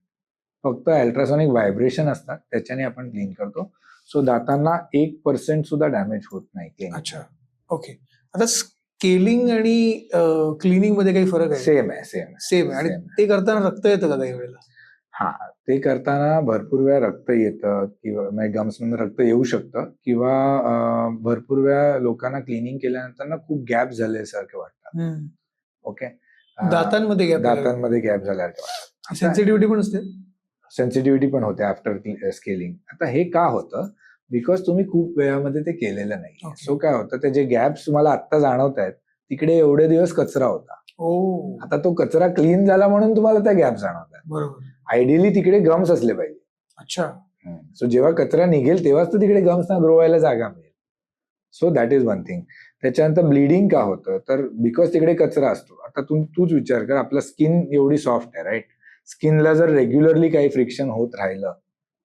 फक्त अल्ट्रासॉनिक व्हायब्रेशन असतात, त्याच्याने आपण क्लीन करतो. सो दातांना 1% सुद्धा डॅमेज होत नाही. अच्छा, ओके. आता स्केलिंग आणि क्लिनिंग मध्ये काही फरक आहे? सेम आहे. सेम आहे. आणि ते करताना रक्त येतं का काही वेळेला? हा, ते करताना भरपूर वेळा रक्त येतं किंवा गम्स मधून रक्त येऊ शकतं किंवा भरपूर वेळा लोकांना क्लिनिंग केल्यानंतर ना खूप गॅप झाल्यासारखं वाटतं. ओके, दातांमध्ये गॅप दातांमध्ये गॅप झाल्यासारखं वाटतं. सेन्सिटिव्हिटी पण असते? सेन्सिटिव्हिटी पण होते आफ्टर स्केलिंग. आता हे का होतं? बिकॉज तुम्ही खूप वेळामध्ये ते केलेलं नाही. Okay. सो काय होतं, ते जे गॅप्स तुम्हाला आत्ता जाणवत आहेत तिकडे एवढे दिवस कचरा होता. आता तो कचरा क्लीन झाला म्हणून तुम्हाला त्या गॅप जाणवत आहेत. बरोबर. आयडियली तिकडे गम्स असले पाहिजे. अच्छा. सो जेव्हा कचरा निघेल तेव्हाच तर तिकडे गम्सना ग्रो व्हायला जागा मिळेल. So that is one thing. त्याच्यानंतर ब्लिडिंग का होतं? तर बिकॉज तिकडे कचरा असतो. आता तूच विचार कर, आपला स्किन एवढी सॉफ्ट आहे, राईट? स्किनला जर रेग्युलरली काही फ्रिक्शन होत राहिलं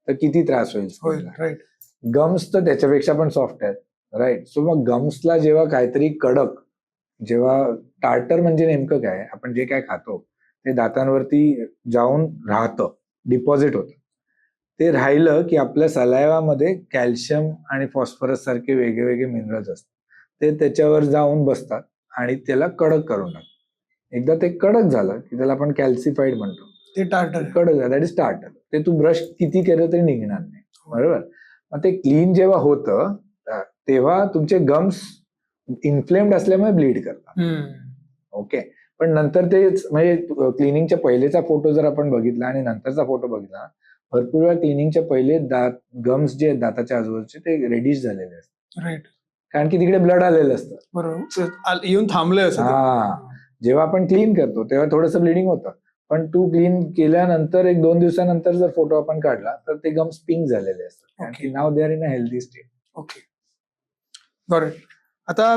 तर किती त्रास होईल? राईट. गम्स तर त्याच्यापेक्षा पण सॉफ्ट आहेत, राईट? सो मग गम्सला जेव्हा काहीतरी कडक, जेव्हा टार्टर म्हणजे नेमकं काय, आपण जे काय खातो ते दातांवरती जाऊन राहतं, डिपॉझिट होतं. ते राहिलं की आपल्या सलायवामध्ये कॅल्शियम आणि फॉस्फरस सारखे वेगळे मिनरल्स असतात. ते त्याच्यावर जाऊन बसतात आणि त्याला कडक करून टाकतात. एकदा ते कडक झालं की त्याला आपण कॅल्सिफाईड म्हणतो. ते टार्टर. कडक झालं, दॅट इज टार्टर. ते तू ब्रश किती केलं तरी निघणार नाही, बरोबर? मग ते क्लीन जेव्हा होतं तेव्हा तुमचे गम्स इन्फ्लेम्ड असल्यामुळे ब्लीड करतात. ओके, पण नंतर ते म्हणजे क्लिनिंगच्या पहिलेचा फोटो जर आपण बघितला आणि नंतरचा फोटो बघितला, भरपूर वेळा क्लिनिंगच्या पहिले गम्स जे आहेत दाताच्या आजूबाजूचे ते रेडिश झालेले असतात. राईट. कारण की तिकडे ब्लड आलेलं असतं. बरोबर. येऊन थांबलंय असं. जेव्हा आपण क्लीन करतो तेव्हा थोडंसं ब्लिडिंग होतं, पण तू क्लीन केल्यानंतर 1-2 दिवसानंतर जर फोटो आपण काढला तर ते गम्स पिंक झालेले असतात. कारण की now they are in a healthy state. Okay, बरं. आता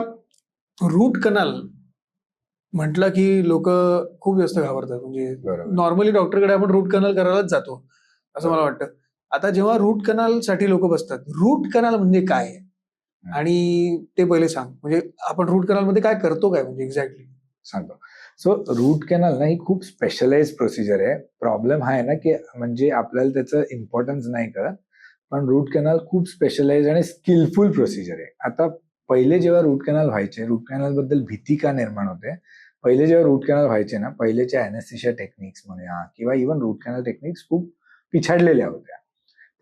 रूट कनाल म्हटलं की लोक खूप जास्त घाबरतात. म्हणजे नॉर्मली डॉक्टरकडे आपण रूट कनाल करायलाच जातो असं मला वाटतं. आता जेव्हा रूट कनाल साठी लोक बसतात, रूट कनाल म्हणजे काय आहे आणि ते पहिले सांग. म्हणजे आपण रूट कनाल मध्ये काय करतो, काय म्हणजे एक्झॅक्टली सांगतो. सो रूट कॅनल ना ही खूप स्पेशलाइज प्रोसिजर आहे. प्रॉब्लेम हा आहे ना की म्हणजे आपल्याला त्याचं इम्पॉर्टन्स नाही कळत, पण रूट कॅनल खूप स्पेशलाइज आणि स्किलफुल प्रोसिजर आहे. आता पहिले जेव्हा रूट कॅनल व्हायचे, रूट कॅनल बद्दल भीती का निर्माण होते? पहिले जेव्हा रूट कॅनल व्हायचे ना, पहिलेच्या अॅनेस्थेशिया टेक्निक्स म्हणूया किंवा इव्हन रूट कॅनल टेक्निक्स खूप पिछाडलेल्या होत्या.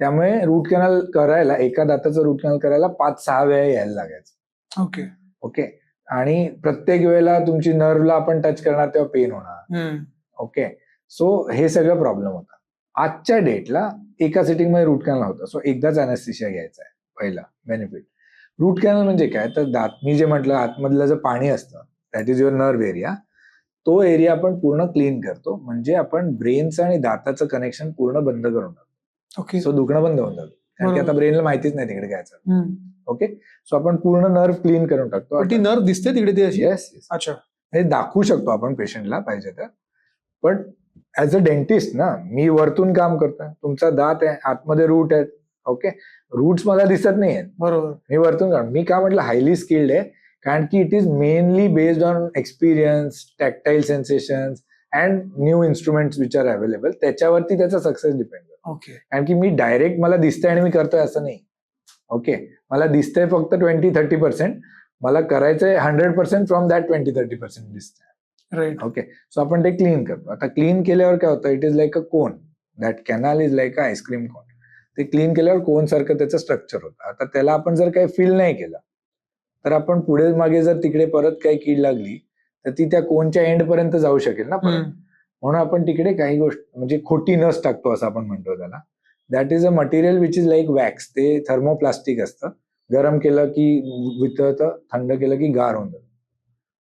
त्यामुळे रूट कॅनल करायला, एका दाताचं रूट कॅनल करायला 5-6 वेळा यायला लागायचं. ओके, आणि प्रत्येक वेळेला तुमची नर्वला आपण टच करणार तेव्हा पेन होणार. ओके, सो हे सगळं प्रॉब्लेम होता. आजच्या डेटला एका सिटिंग मध्ये रूट कॅनल होतं. सो एकदाच अॅनेस्थेशिया घ्यायचा आहे, पहिला बेनिफिट. रूट कॅनल म्हणजे काय? तर दात, मी जे म्हटलं आतमधलं जे पाणी असतं that is your nerve area, तो एरिया आपण पूर्ण क्लीन करतो. म्हणजे आपण ब्रेनचं आणि दाताचं कनेक्शन पूर्ण बंद करून टाकतो. ओके. सो दुखणं बंद होऊन जातं, कारण की आता ब्रेनला माहितीच नाही तिकडे काय चालतं. ओके, सो आपण पूर्ण नर्व क्लीन करून टाकतो. ती नर्व दिसते तिकडे? ते येस. अच्छा, हे दाखवू शकतो आपण पेशंटला पाहिजे तर. पण ऍज अ डेंटिस्ट ना, मी वरतून काम करतोय, तुमचा दात आहे, आतमध्ये रूट आहेत. ओके, रूट्स मला दिसत नाही आहेत, बरोबर. मी वरतून काम, मी का म्हटलं हायली स्किल्ड आहे, कारण की it is mainly based on experience, tactile sensations and new instruments which are available. त्याच्यावरती त्याचा सक्सेस डिपेंड करतो. ओके, कारण की मी डायरेक्ट मला दिसतंय आणि मी करतोय असं नाही. ओके, मला दिसतंय फक्त 20-30%, मला करायचंय 100% फ्रॉम दॅट 20-30% दिसतंय. राईट. ओके, सो आपण ते क्लीन करतो. आता क्लीन केल्यावर काय होतं, it is like a cone, that canal is like a ice cream cone. ते क्लीन केल्यावर कोन सारखं त्याचं स्ट्रक्चर होतं. आता त्याला आपण जर काही फिल नाही केलं तर आपण पुढे मागे जर तिकडे परत काही कीड लागली तर ती त्या कोनच्या एंड पर्यंत जाऊ शकेल ना परत. म्हणून आपण तिकडे काही गोष्ट म्हणजे खोटी नस टाकतो असं आपण म्हणतो त्याला. That is a material which is like wax. ते थर्मोप्लास्टिक असतं. गरम केलं की वितळतं, थंड केलं की गार होऊन जातं.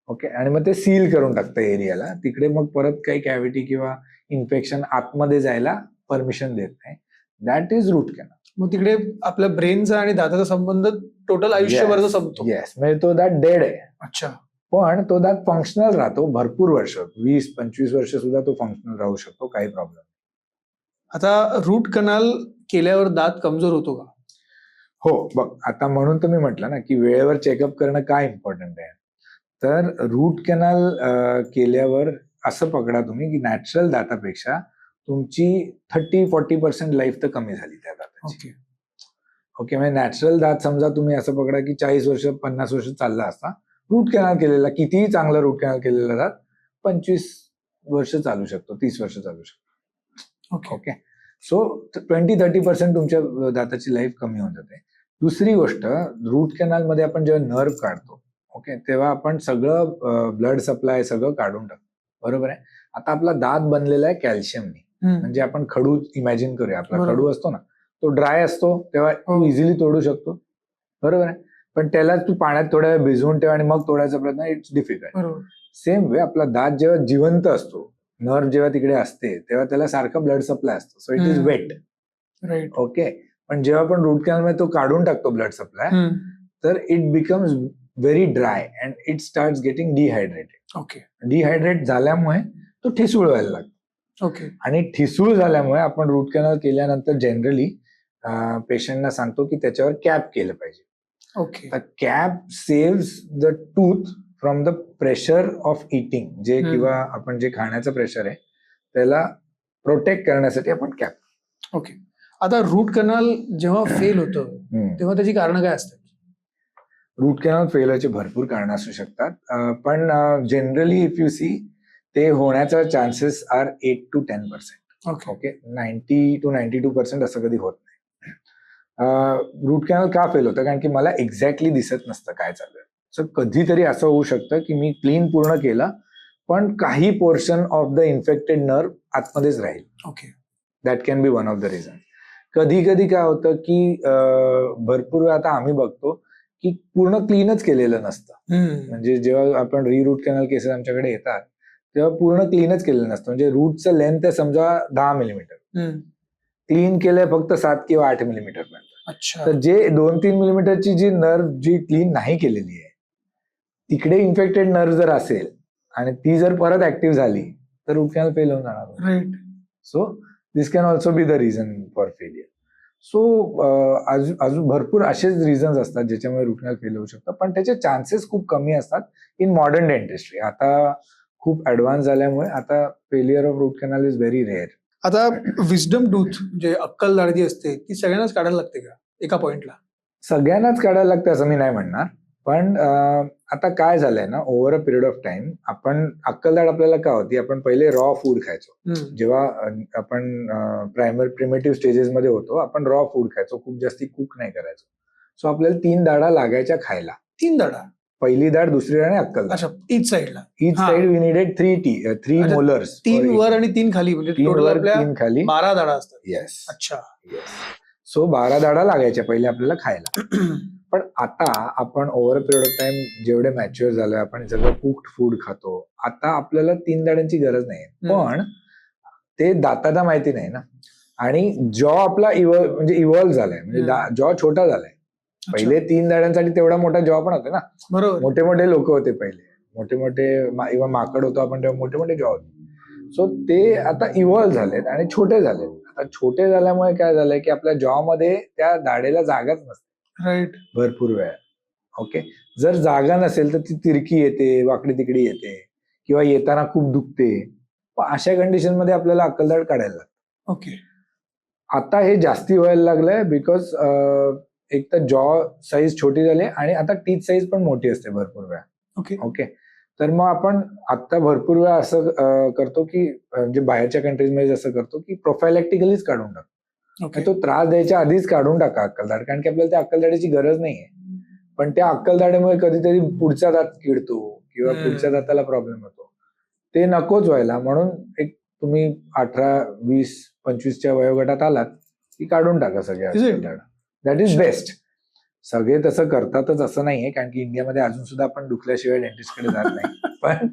ओके, आणि मग ते सील करून टाकतं एरियाला. तिकडे मग परत काही कॅव्हिटी किंवा इन्फेक्शन आतमध्ये जायला परमिशन देत नाही. That is root canal. मग तिकडे आपल्या ब्रेनचा आणि दाताचा संबंध टोटल आयुष्यभरचा संपतो. येस, म्हणजे तो दात डेड आहे. अच्छा, पण तो दात फंक्शनल राहतो भरपूर वर्ष, 20-25 वर्ष सुद्धा तो फंक्शनल राहू शकतो, काही प्रॉब्लेम. आता रूट कनाल केल्यावर दात कमजोर होतो का? हो, बघ, आता म्हणून तर मी म्हटलं ना की वेळेवर चेकअप करणं काय इम्पॉर्टंट आहे. तर रूट कॅनल केल्यावर असं पकडा तुम्ही की नॅचरल दातापेक्षा तुमची 30-40% लाईफ तर कमी झाली त्या दाताची. ओके, म्हणजे नॅचरल दात समजा तुम्ही असं पकडा की 40 वर्ष 50 वर्ष चालला असता, रूट कॅनल केलेला, कितीही चांगला रूट कॅनल केलेला दात 25 वर्ष चालू शकतो, 30 वर्ष चालू शकतो. ओके. ओके. सो 20-30% तुमच्या दाताची लाईफ कमी होऊन जाते. दुसरी गोष्ट, रूट कॅनल मध्ये आपण जेव्हा नर्व काढतो, ओके, तेव्हा आपण सगळं ब्लड सप्लाय सगळं काढून टाकतो, बरोबर आहे. आता आपला दात बनलेला आहे कॅल्शियमने, म्हणजे आपण खडू इमॅजिन करूया, आपला बरोबर. खडू असतो ना, तो ड्राय असतो तेव्हा हो. तू इझिली तोडू शकतो, बरोबर आहे. पण त्याला तू पाण्यात थोड्या वेळ भिजवून ठेव आणि मग तोडायचा प्रयत्न, इट्स डिफिकल्ट. बरोबर. सेम वे आपला दात जेव्हा जिवंत असतो, नर्व जेव्हा तिकडे असते, तेव्हा त्याला सारखं ब्लड सप्लाय असतो, so it is wet. Right. Okay. पण जेव्हा आपण रूट कॅनल मध्ये तो काढून टाकतो ब्लड सप्लाय, तर it becomes very dry and it starts getting dehydrated. Okay. Dehydrate झाल्यामुळे तो ठिसूळ व्हायला लागतो. ओके. आणि ठिसूळ झाल्यामुळे आपण रूट कॅनल केल्यानंतर जनरली पेशंटना सांगतो की त्याच्यावर कॅप केलं पाहिजे. ओके. तर cap saves the tooth from the pressure of eating, जे किंवा आपण जे खाण्याचं प्रेशर आहे त्याला प्रोटेक्ट करण्यासाठी आपण कॅप. ओके. आता रूट कॅनल जेव्हा फेल होतं तेव्हा त्याची कारणं काय असतात? रूट कॅनल फेलरचे भरपूर कारणं असू शकतात, पण जनरली इफ यू सी, ते होण्याचा chances are 8 to 10%. Okay. Okay. 90 to 92% असं कधी होत नाही. रूट कॅनल का फेल होतं? कारण की मला एक्झॅक्टली दिसत नसतं काय चालू आहे. सो कधीतरी असं होऊ शकतं की मी क्लीन पूर्ण केलं, पण काही portion of the infected nerve आतमध्येच राहील. Okay. That can B one of the reason. कधी कधी काय होतं की भरपूर वेळा आता आम्ही बघतो की पूर्ण क्लीनच केलेलं नसतं. म्हणजे जेव्हा आपण रूट कॅनल केसेस आमच्याकडे येतात तेव्हा पूर्ण क्लीनच केलेलं नसतं. म्हणजे रूटचं लेंथ आहे समजा 10 मिलीमीटर, क्लीन केलंय फक्त 7 किंवा 8 मिलीमीटर पर्यंत. अच्छा. तर जे 2-3 मिलीमीटरची जी नर्व जी क्लीन नाही केलेली आहे, तिकडे इन्फेक्टेड नर्व जर असेल आणि ती जर परत ऍक्टिव्ह झाली तर रूट कॅनल फेल होऊन जाणार. Right. So this can also be the reason for failure. So अजून भरपूर असेच रिझन्स असतात ज्याच्यामुळे रूट कॅनल फेल होऊ शकतं, पण त्याचे चान्सेस खूप कमी असतात इन मॉडर्न डेंटिस्ट्री. आता खूप ऍडव्हान्स झाल्यामुळे आता failure of root canal is very rare. आता विजडम टूथ म्हणजे अक्कल दाढ जी असते ती सगळ्यांनाच काढायला लागते का एका पॉइंटला? सगळ्यांनाच काढायला लागतं असं मी नाही म्हणणार, पण आता काय झालंय ना, over a period of time आपण अक्कलदाढ आपल्याला का होती, आपण पहिले रॉ फूड खायचो. जेव्हा आपण प्रिमेटिव्ह स्टेजेस मध्ये होतो, आपण रॉ फूड खायचो, खूप जास्ती कुक नाही करायचो. सो आपल्याला 3 दाढा लागायच्या खायला. 3 दाढा? पहिली दाढ, दुसरी दाढ आणि अक्कलदाढ. अच्छा, ईच साइडला. Each side we needed 3 molars. 3 वर आणि 3 खाली, म्हणजे 3 टोटल वर आपल्या 3 खाली. 12 दाढा असतात. येस. अच्छा. सो 12 दाढा लागायच्या पहिले आपल्याला खायला. पण आता आपण ओव्हर पिरियड ऑफ टाइम जेवढे मॅच्युअर झालोय, आपण सगळं कुक्ड फूड खातो, आता आपल्याला 3 दाढ्यांची गरज नाही. पण ते दातांना माहिती नाही ना, आणि जॉ आपला म्हणजे इव्हॉल्व्ह झालाय, म्हणजे जॉ छोटा झालाय. पहिले 3 दाढ्यांसाठी तेवढा मोठा जॉ पण होते ना. बरोबर. मोठे मोठे लोक होते पहिले, मोठे मोठे इव्हन माकड होतो आपण तेव्हा मोठे मोठे जॉ होते. सो ते आता इव्हॉल्व्ह झालेत आणि छोटे झालेत. आता छोटे झाल्यामुळे काय झालंय की आपल्या जॉ मध्ये त्या दाढेला जागाच नसते. राईट. भरपूर वेळा. ओके. जर जागा नसेल तर ती तिरकी येते, वाकडी तिकडी येते, किंवा येताना खूप दुखते. अशा कंडिशन मध्ये आपल्याला अक्कलदाढ काढायला लागते. ओके. आता हे जास्ती व्हायला लागलंय बिकॉज एक तर जॉ साईज छोटी झाली आणि आता टीथ साईज पण मोठी असते भरपूर वेळा. ओके. ओके. तर मग आपण आता भरपूर वेळा असं करतो की म्हणजे बाहेरच्या कंट्रीजमध्ये असं करतो की प्रोफायलॅक्टिकलीच काढून टाकतो. तो त्रास द्यायच्या आधीच काढून टाका अक्कलदाढ, कारण की आपल्याला त्या अक्कलदाढीची गरज नाहीये. पण त्या अक्कलदाढीमुळे कधीतरी पुढचा दात किडतो किंवा पुढच्या दाताला प्रॉब्लेम होतो. ते नकोच व्हायला, म्हणून एक तुम्ही 18, 20, 25च्या वयोगटात आलात की काढून टाका सगळ्या अक्कलदाढ. That is best. सगळे तसं करतातच असं नाहीये, कारण की इंडियामध्ये अजून सुद्धा आपण दुखल्याशिवाय डेंटिस्टकडे जात नाही. पण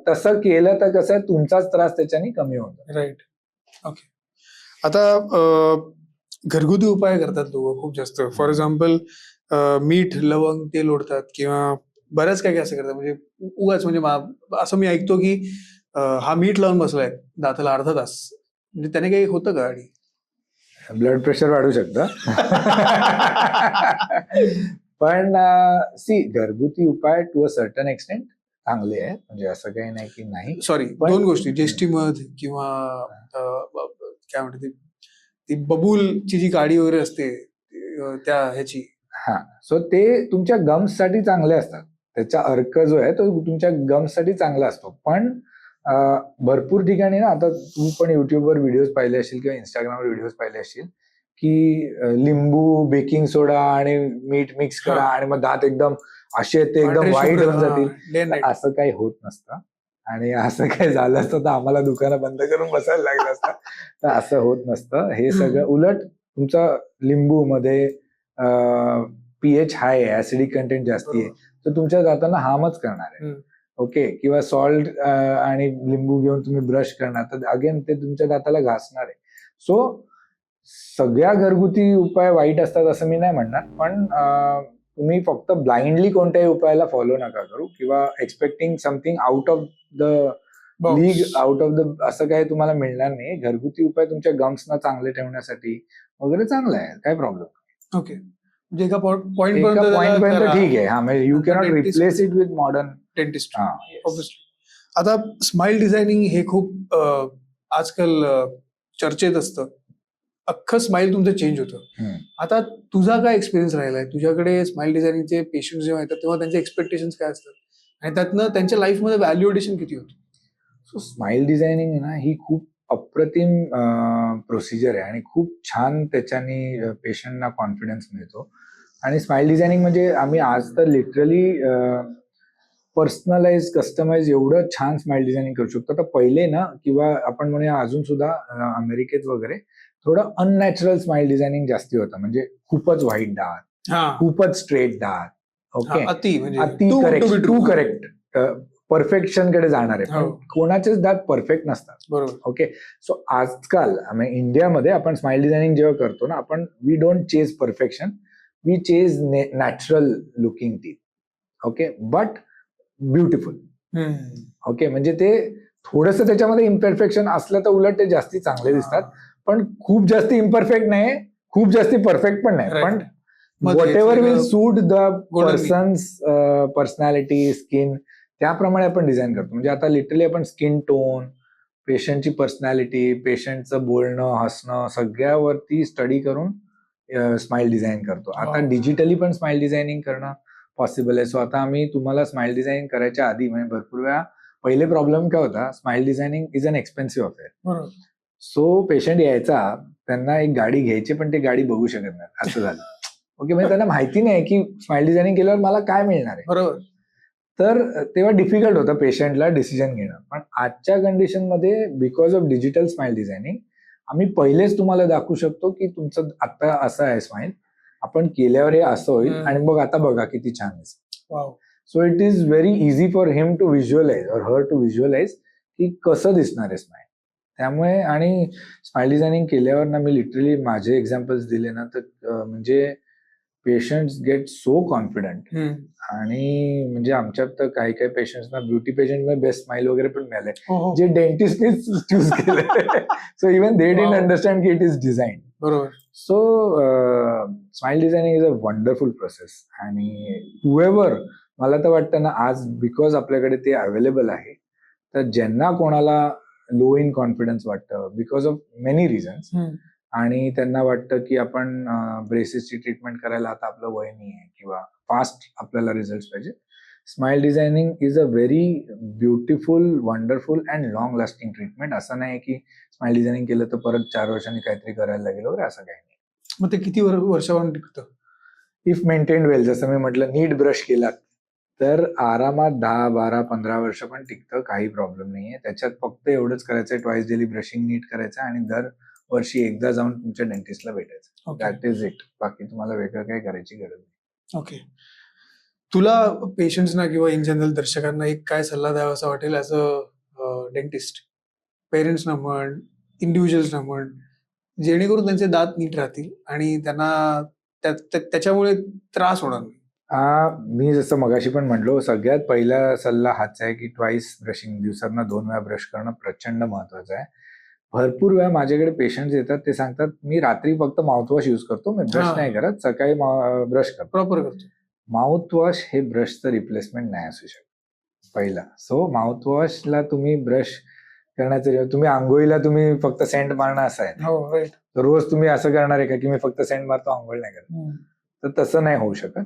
तसं केलं तर कसं तुमचाच त्रास त्याच्याने कमी होतो. राईट. ओके. आता घरगुती उपाय करतात लोक खूप जास्त. फॉर एक्झाम्पल मीठ, लवंग, तेल ओढतात किंवा बऱ्याच काय असं करतात. म्हणजे उगाच, म्हणजे असं मी ऐकतो की हा मीठ लावून बसलाय दाताला अर्धा तास, म्हणजे त्याने काही होतं का? आणि ब्लड प्रेशर वाढू शकतं. पण सी, घरगुती उपाय टू अ सर्टन एक्सटेंट चांगले आहेत, म्हणजे असं काही नाही की नाही. सॉरी, 2 गोष्टी, जेष्ठी मध किंवा काय म्हणते ती बबूलची जी काडी वगैरे असते त्या ह्याची. हा. सो ते तुमच्या गम्स साठी चांगले असतात. त्याचा अर्क जो आहे तो तुमच्या गम्ससाठी चांगला असतो. पण भरपूर ठिकाणी ना, आता तू पण युट्यूबवर व्हिडिओज पाहिले असतील किंवा इंस्टाग्रामवर व्हिडिओज पाहिले असतील की लिंबू, बेकिंग सोडा आणि मीठ मिक्स करा आणि मग दात एकदम असे ते एकदम वाईट होऊन जातील. असं काही होत नसतं. आणि असं काही झालं असतं तर आम्हाला दुकानं बंद करून बसायला लागलं असतं. तर असं होत नसतं. हे सगळं उलट तुमचा लिंबू मध्ये पीएच हाय आहे, ऍसिडिक कंटेंट जास्ती आहे, तर तुमच्या दातांना हार्मच करणार आहे. ओके. किंवा सॉल्ट आणि लिंबू घेऊन तुम्ही ब्रश करणार तर अगेन ते तुमच्या दाताला घासणार आहे. सो सगळ्या घरगुती उपाय वाईट असतात असं मी नाही म्हणणार, पण तुम्ही फक्त ब्लाइंडली कोणत्याही उपायाला फॉलो नका करू किंवा expecting something out of the league, out of the असं काही तुम्हाला मिळणार नाही. घरगुती उपाय तुमच्या गम्सना चांगले ठेवण्यासाठी वगैरे चांगला आहे, काय प्रॉब्लेम. ओके. म्हणजे एका पॉइंट एका पॉइंट पर्यंत करा. ठीक आहे. हा, म्हणजे you cannot replace it with modern dentist. हा. ऑब्विसली. आता स्माइल डिझायनिंग हे खूप आजकाल चर्चेत असतं. अख्खं स्माइल तुमचं चेंज होतं. आता तुझा काय एक्सपिरियन्स राहिलाय? तुझ्याकडे स्माइल डिझायनिंगचे पेशंट जेव्हा येतात तेव्हा त्यांचे एक्सपेक्टेशन्स काय असतात आणि त्यातनं त्यांच्या लाईफमध्ये व्हॅल्यू एडिशन किती होतं? सो स्माइल डिझायनिंग ना ही खूप अप्रतिम प्रोसिजर आहे आणि खूप छान त्याच्याने पेशंटना कॉन्फिडन्स मिळतो. आणि स्माइल डिझायनिंग म्हणजे आम्ही आज तर लिटरली पर्सनलाइज, कस्टमाइज एवढं छान स्माइल डिझायनिंग करू शकतो. तर पहिले ना, किंवा आपण म्हणूया अजून सुद्धा अमेरिकेत वगैरे थोडं अननॅचरल स्माइल डिझायनिंग जास्ती होतं. म्हणजे खूपच व्हाईट दात, खूपच स्ट्रेट दात. ओके. अति करेक्ट, टू करेक्ट, परफेक्शन कडे जाणार आहे. पण कोणाचेच दात परफेक्ट नसतात. बरोबर. ओके. सो आजकाल इंडियामध्ये आपण स्माइल डिझायनिंग जेव्हा करतो ना, आपण we don't chase perfection, we chase natural looking teeth. Okay. But beautiful. Okay. म्हणजे ते थोडंसं त्याच्यामध्ये इम्परफेक्शन असलं तर उलट ते जास्ती चांगले दिसतात. पण खूप जास्ती इम्परफेक्ट नाही, खूप जास्ती परफेक्ट पण नाही. पण what ever will suit the persons personality, skin, त्याप्रमाणे आपण डिझाईन करतो. म्हणजे आता लिटरली आपण स्किन टोन, पेशंटची पर्सनॅलिटी, पेशंटचं बोलणं, हसणं सगळ्यावरती स्टडी करून स्माइल डिझाईन करतो. आता डिजिटली पण स्माइल डिझायनिंग करणं पॉसिबल आहे. सो आता आम्ही तुम्हाला स्माइल डिझायनिंग करायच्या आधी, म्हणजे भरपूर वेळा पहिले प्रॉब्लेम काय होता, smile designing is an expensive affair. So patient यायचा, त्यांना एक गाडी घ्यायची पण ते गाडी बघू शकत नाही, असं झालं. ओके. म्हणजे त्यांना माहिती नाही की स्माइल डिझायनिंग केल्यावर मला काय मिळणार आहे. बरोबर. तर तेव्हा डिफिकल्ट होतं पेशंटला डिसिजन घेणं. पण आजच्या कंडिशनमध्ये because of digital smile designing आम्ही पहिलेच तुम्हाला दाखवू शकतो की तुमचं आता असं आहे स्माइल, आपण केल्यावर हे असं होईल आणि मग आता बघा किती छान दिसतं. So it is very easy for him to visualize or her to visualise की कसं दिसणार आहे स्माइल. त्यामुळे आणि स्माइल डिझायनिंग केल्यावर ना, मी लिटरली माझे एक्झाम्पल्स दिले ना, तर म्हणजे पेशंट्स गेट सो कॉन्फिडंट. आणि म्हणजे आमच्यात तर काही काही पेशंट्सना ब्युटी पेशंटमध्ये बेस्ट स्माइल वगैरे पण मिळाले, जे डेंटिस्टनेच चूज केले. So even they didn't understand की इट इज डिझाईन. बरोबर. So smile designing is a wonderful process. आणि हुएव्हर, मला तर वाटतं ना, आज बिकॉज आपल्याकडे ते अवेलेबल आहे, तर ज्यांना कोणाला लो इन कॉन्फिडन्स वाटतं बिकॉज ऑफ मेनी रिझन्स, आणि त्यांना वाटतं की आपण ब्रेसेसची ट्रीटमेंट करायला आता आपलं वय नाही आहे किंवा फास्ट आपल्याला रिझल्ट पाहिजे, smile designing is a very beautiful, wonderful and long lasting treatment. असं नाही की स्माइल डिझायनिंग केलं तर परत 4 वर्षांनी काहीतरी करायला लागेल वगैरे, असं काही नाही. मग ते किती वर्षापर्यंत टिकतं? इफ मेंटेन्ड वेल, जसं मी म्हटलं, नीट ब्रश केला तर आरामात 10, 12, 15 वर्ष पण टिकतं, काही प्रॉब्लेम नाहीये. त्याच्यात फक्त एवढंच करायचंय, ट्वाइस डेली ब्रशिंग नीट करायचं आणि दर वर्षी एकदा जाऊन तुमच्या डेंटिस्टला भेटायचं. That is it. बाकी तुम्हाला वेगळं काही करायची गरज नाही. ओके. तुला पेशंट्सना किंवा इन जनरल दर्शकांना एक काय सल्ला द्यावा असं वाटेल ऍज अ डेंटिस्ट? पेरेंट्सना म्हण, इंडिव्हिज्युअल्सना म्हण, जेणेकरून त्यांचे दात नीट राहतील आणि त्यांना त्याच्यामुळे त्रास होणार नाही. मी जसं मगाशी पण म्हणलो, सगळ्यात पहिला सल्ला हाच आहे की ट्वाइस ब्रशिंग, दिवसांना 2 वेळा ब्रश करणं प्रचंड महत्वाचं आहे. भरपूर वेळा माझ्याकडे पेशंट्स येतात, ते सांगतात मी रात्री फक्त माउथवॉश युज करतो, मी ब्रश नाही करत, सकाळी ब्रश करतो. प्रॉपर करतो. माउथवॉश हे ब्रशचं रिप्लेसमेंट नाही असू शकत पहिला. सो माउथवॉशला तुम्ही ब्रश करण्याचं, तुम्ही आंघोळीला तुम्ही फक्त सेंट मारणं असं आहे, तर रोज तुम्ही असं करणार आहे का की मी फक्त सेंट मारतो, आंघोळ नाही करत? तर तसं नाही होऊ शकत.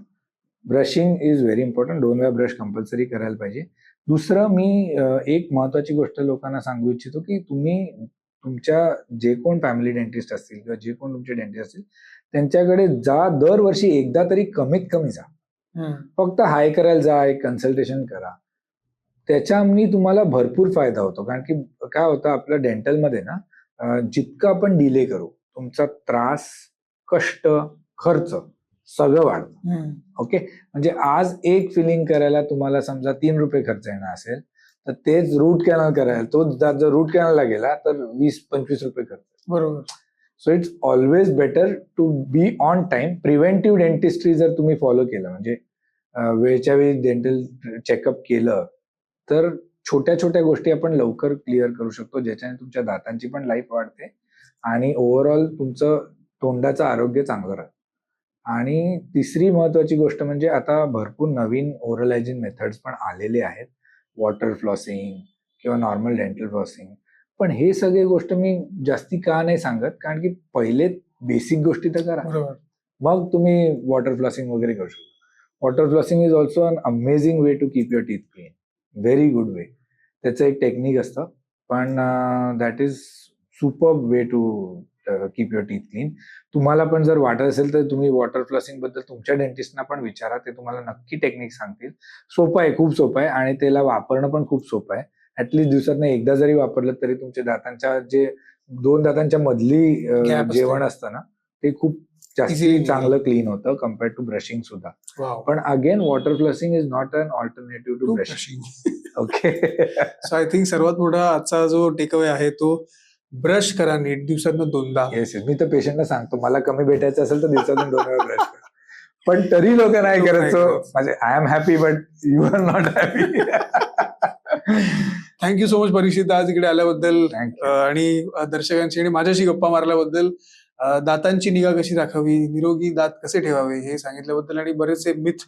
Brushing is very important. 2 वेळा ब्रश कंपल्सरी करायला पाहिजे. दुसरं मी एक महत्वाची गोष्ट लोकांना सांगू इच्छितो, की तुम्ही तुमच्या जे कोण फॅमिली डेंटिस्ट असतील किंवा जे कोण तुमचे डेंटिस्ट असतील त्यांच्याकडे जा, दरवर्षी एकदा तरी कमीत कमी जा. फक्त हाय करायला जा, एक कन्सल्टेशन करा. त्याच्याने तुम्हाला भरपूर फायदा होतो. कारण की काय होतं आपल्या डेंटलमध्ये ना जितकं आपण डिले करू तुमचा त्रास, कष्ट, खर्च सगळं वाढतं. ओके. म्हणजे आज एक फिलिंग करायला तुम्हाला समजा ₹3 खर्च येणार असेल, तर तेच रूट कॅनल करायला तो जर रूट कॅनलला गेला तर ₹20-25 खर्च. बरोबर. So it's always better to be on time. Preventive dentistry जर तुम्ही फॉलो केलं म्हणजे वेळच्या वेळी डेंटल चेकअप केलं तर छोट्या छोट्या गोष्टी आपण लवकर क्लिअर करू शकतो, ज्याच्याने तुमच्या दातांची पण लाईफ वाढते आणि ओव्हरऑल तुमचं तोंडाचं आरोग्य चांगलं राहतं. आणि तिसरी महत्वाची गोष्ट म्हणजे आता भरपूर नवीन ओरल हायजीन मेथड्स पण आलेले आहेत. वॉटर फ्लॉसिंग किंवा नॉर्मल डेंटल फ्लॉसिंग. पण हे सगळे गोष्ट मी जास्ती का नाही सांगत, कारण की पहिले बेसिक गोष्टी तर करा. बरोबर. मग तुम्ही वॉटर फ्लॉसिंग वगैरे करू शकता. Water flossing is also an amazing way to keep your teeth clean. Very good way. त्याचं एक टेक्निक असतं, पण that is superb way to keep your teeth clean. तुम्हाला पण जर वाटत असेल तर तुम्ही वॉटर फ्लॉसिंग बद्दल तुमच्या डेंटिस्टना पण विचारा. ते तुम्हाला नक्की टेक्निक सांगतील. सोपं आहे, खूप सोपं आहे आणि त्याला वापरणं पण खूप सोपं आहे. ऍटलीस्ट दिवसातनं एकदा जरी वापरलं तरी तुमच्या दातांच्या जे 2 दातांच्या मधली Gap असते. जेवण असतं ना ते खूप जास्ती Easily चांगलं क्लीन होतं कम्पेअर टू ब्रशिंग सुद्धा. Wow. पण again water flossing is not an alternative to brushing. Okay. So I think सर्वात मोठा आजचा जो टेकअवे आहे तो ब्रश करा नीट दिवसातनं 2दा. Yes yes. मी तर पेशंटला सांगतो मला कमी भेटायचं असेल तर दिवसातून 2 वेळा ब्रश करा. पण तरी लोक नाही लोक करत. नाही सो करत. म्हणजे I am happy but you are not happy. Thank you so much Parikshit आज इकडे आल्याबद्दल Thank you. आणि दर्शकांशी आणि माझ्याशी गप्पा मारल्याबद्दल. दातांची निगा कशी राखावी, निरोगी दात कसे ठेवावे हे सांगितल्याबद्दल आणि बरेचसे मिथ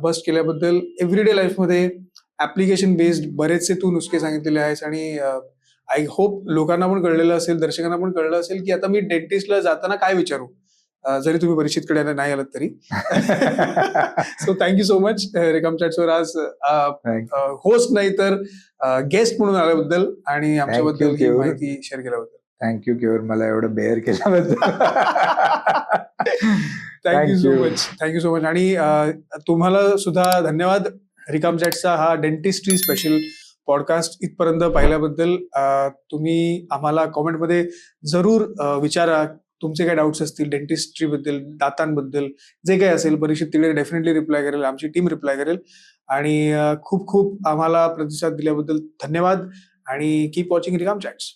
बस्ट केल्याबद्दल. एव्हरीडे लाईफमध्ये ऍप्लिकेशन बेस्ड बरेचसे तू नुसके सांगितलेले आहेस आणि आय होप लोकांना पण कळलेलं असेल, दर्शकांना पण कळलं असेल की आता मी डेंटिस्टला जाताना काय विचारू, जरी तुम्ही परीक्षितकडे नाही आलात तरी. सो थँक्यू सो मच रिकाम चॅट्सवर आज होस्ट नाही तर गेस्ट म्हणून आल्याबद्दल आणि आमच्याबद्दल ही केवळ. माहिती शेअर केल्याबद्दल. थँक्यू केवळ मला एवढं बेअर केल्याबद्दल. Thank you so Thank you. Much. Thank you so much. आणि तुम्हाला सुद्धा धन्यवाद. रिकाम चॅट्सचा हा डेंटिस्ट्री स्पेशल पॉडकास्ट इथपर्यंत पाहिल्याबद्दल. तुम्ही आम्हाला कॉमेंटमध्ये जरूर विचारा. तुमचे काय डाऊट्स असतील डेंटिस्ट्री बद्दल, दातांबद्दल, जे काही असेल परीक्षित तिकडे डेफिनेटली रिप्लाय करेल, आमची टीम रिप्लाय करेल. आणि खूप खूप आम्हाला प्रतिसाद दिल्याबद्दल धन्यवाद आणि कीप वॉचिंग रिकाम चॅट्स.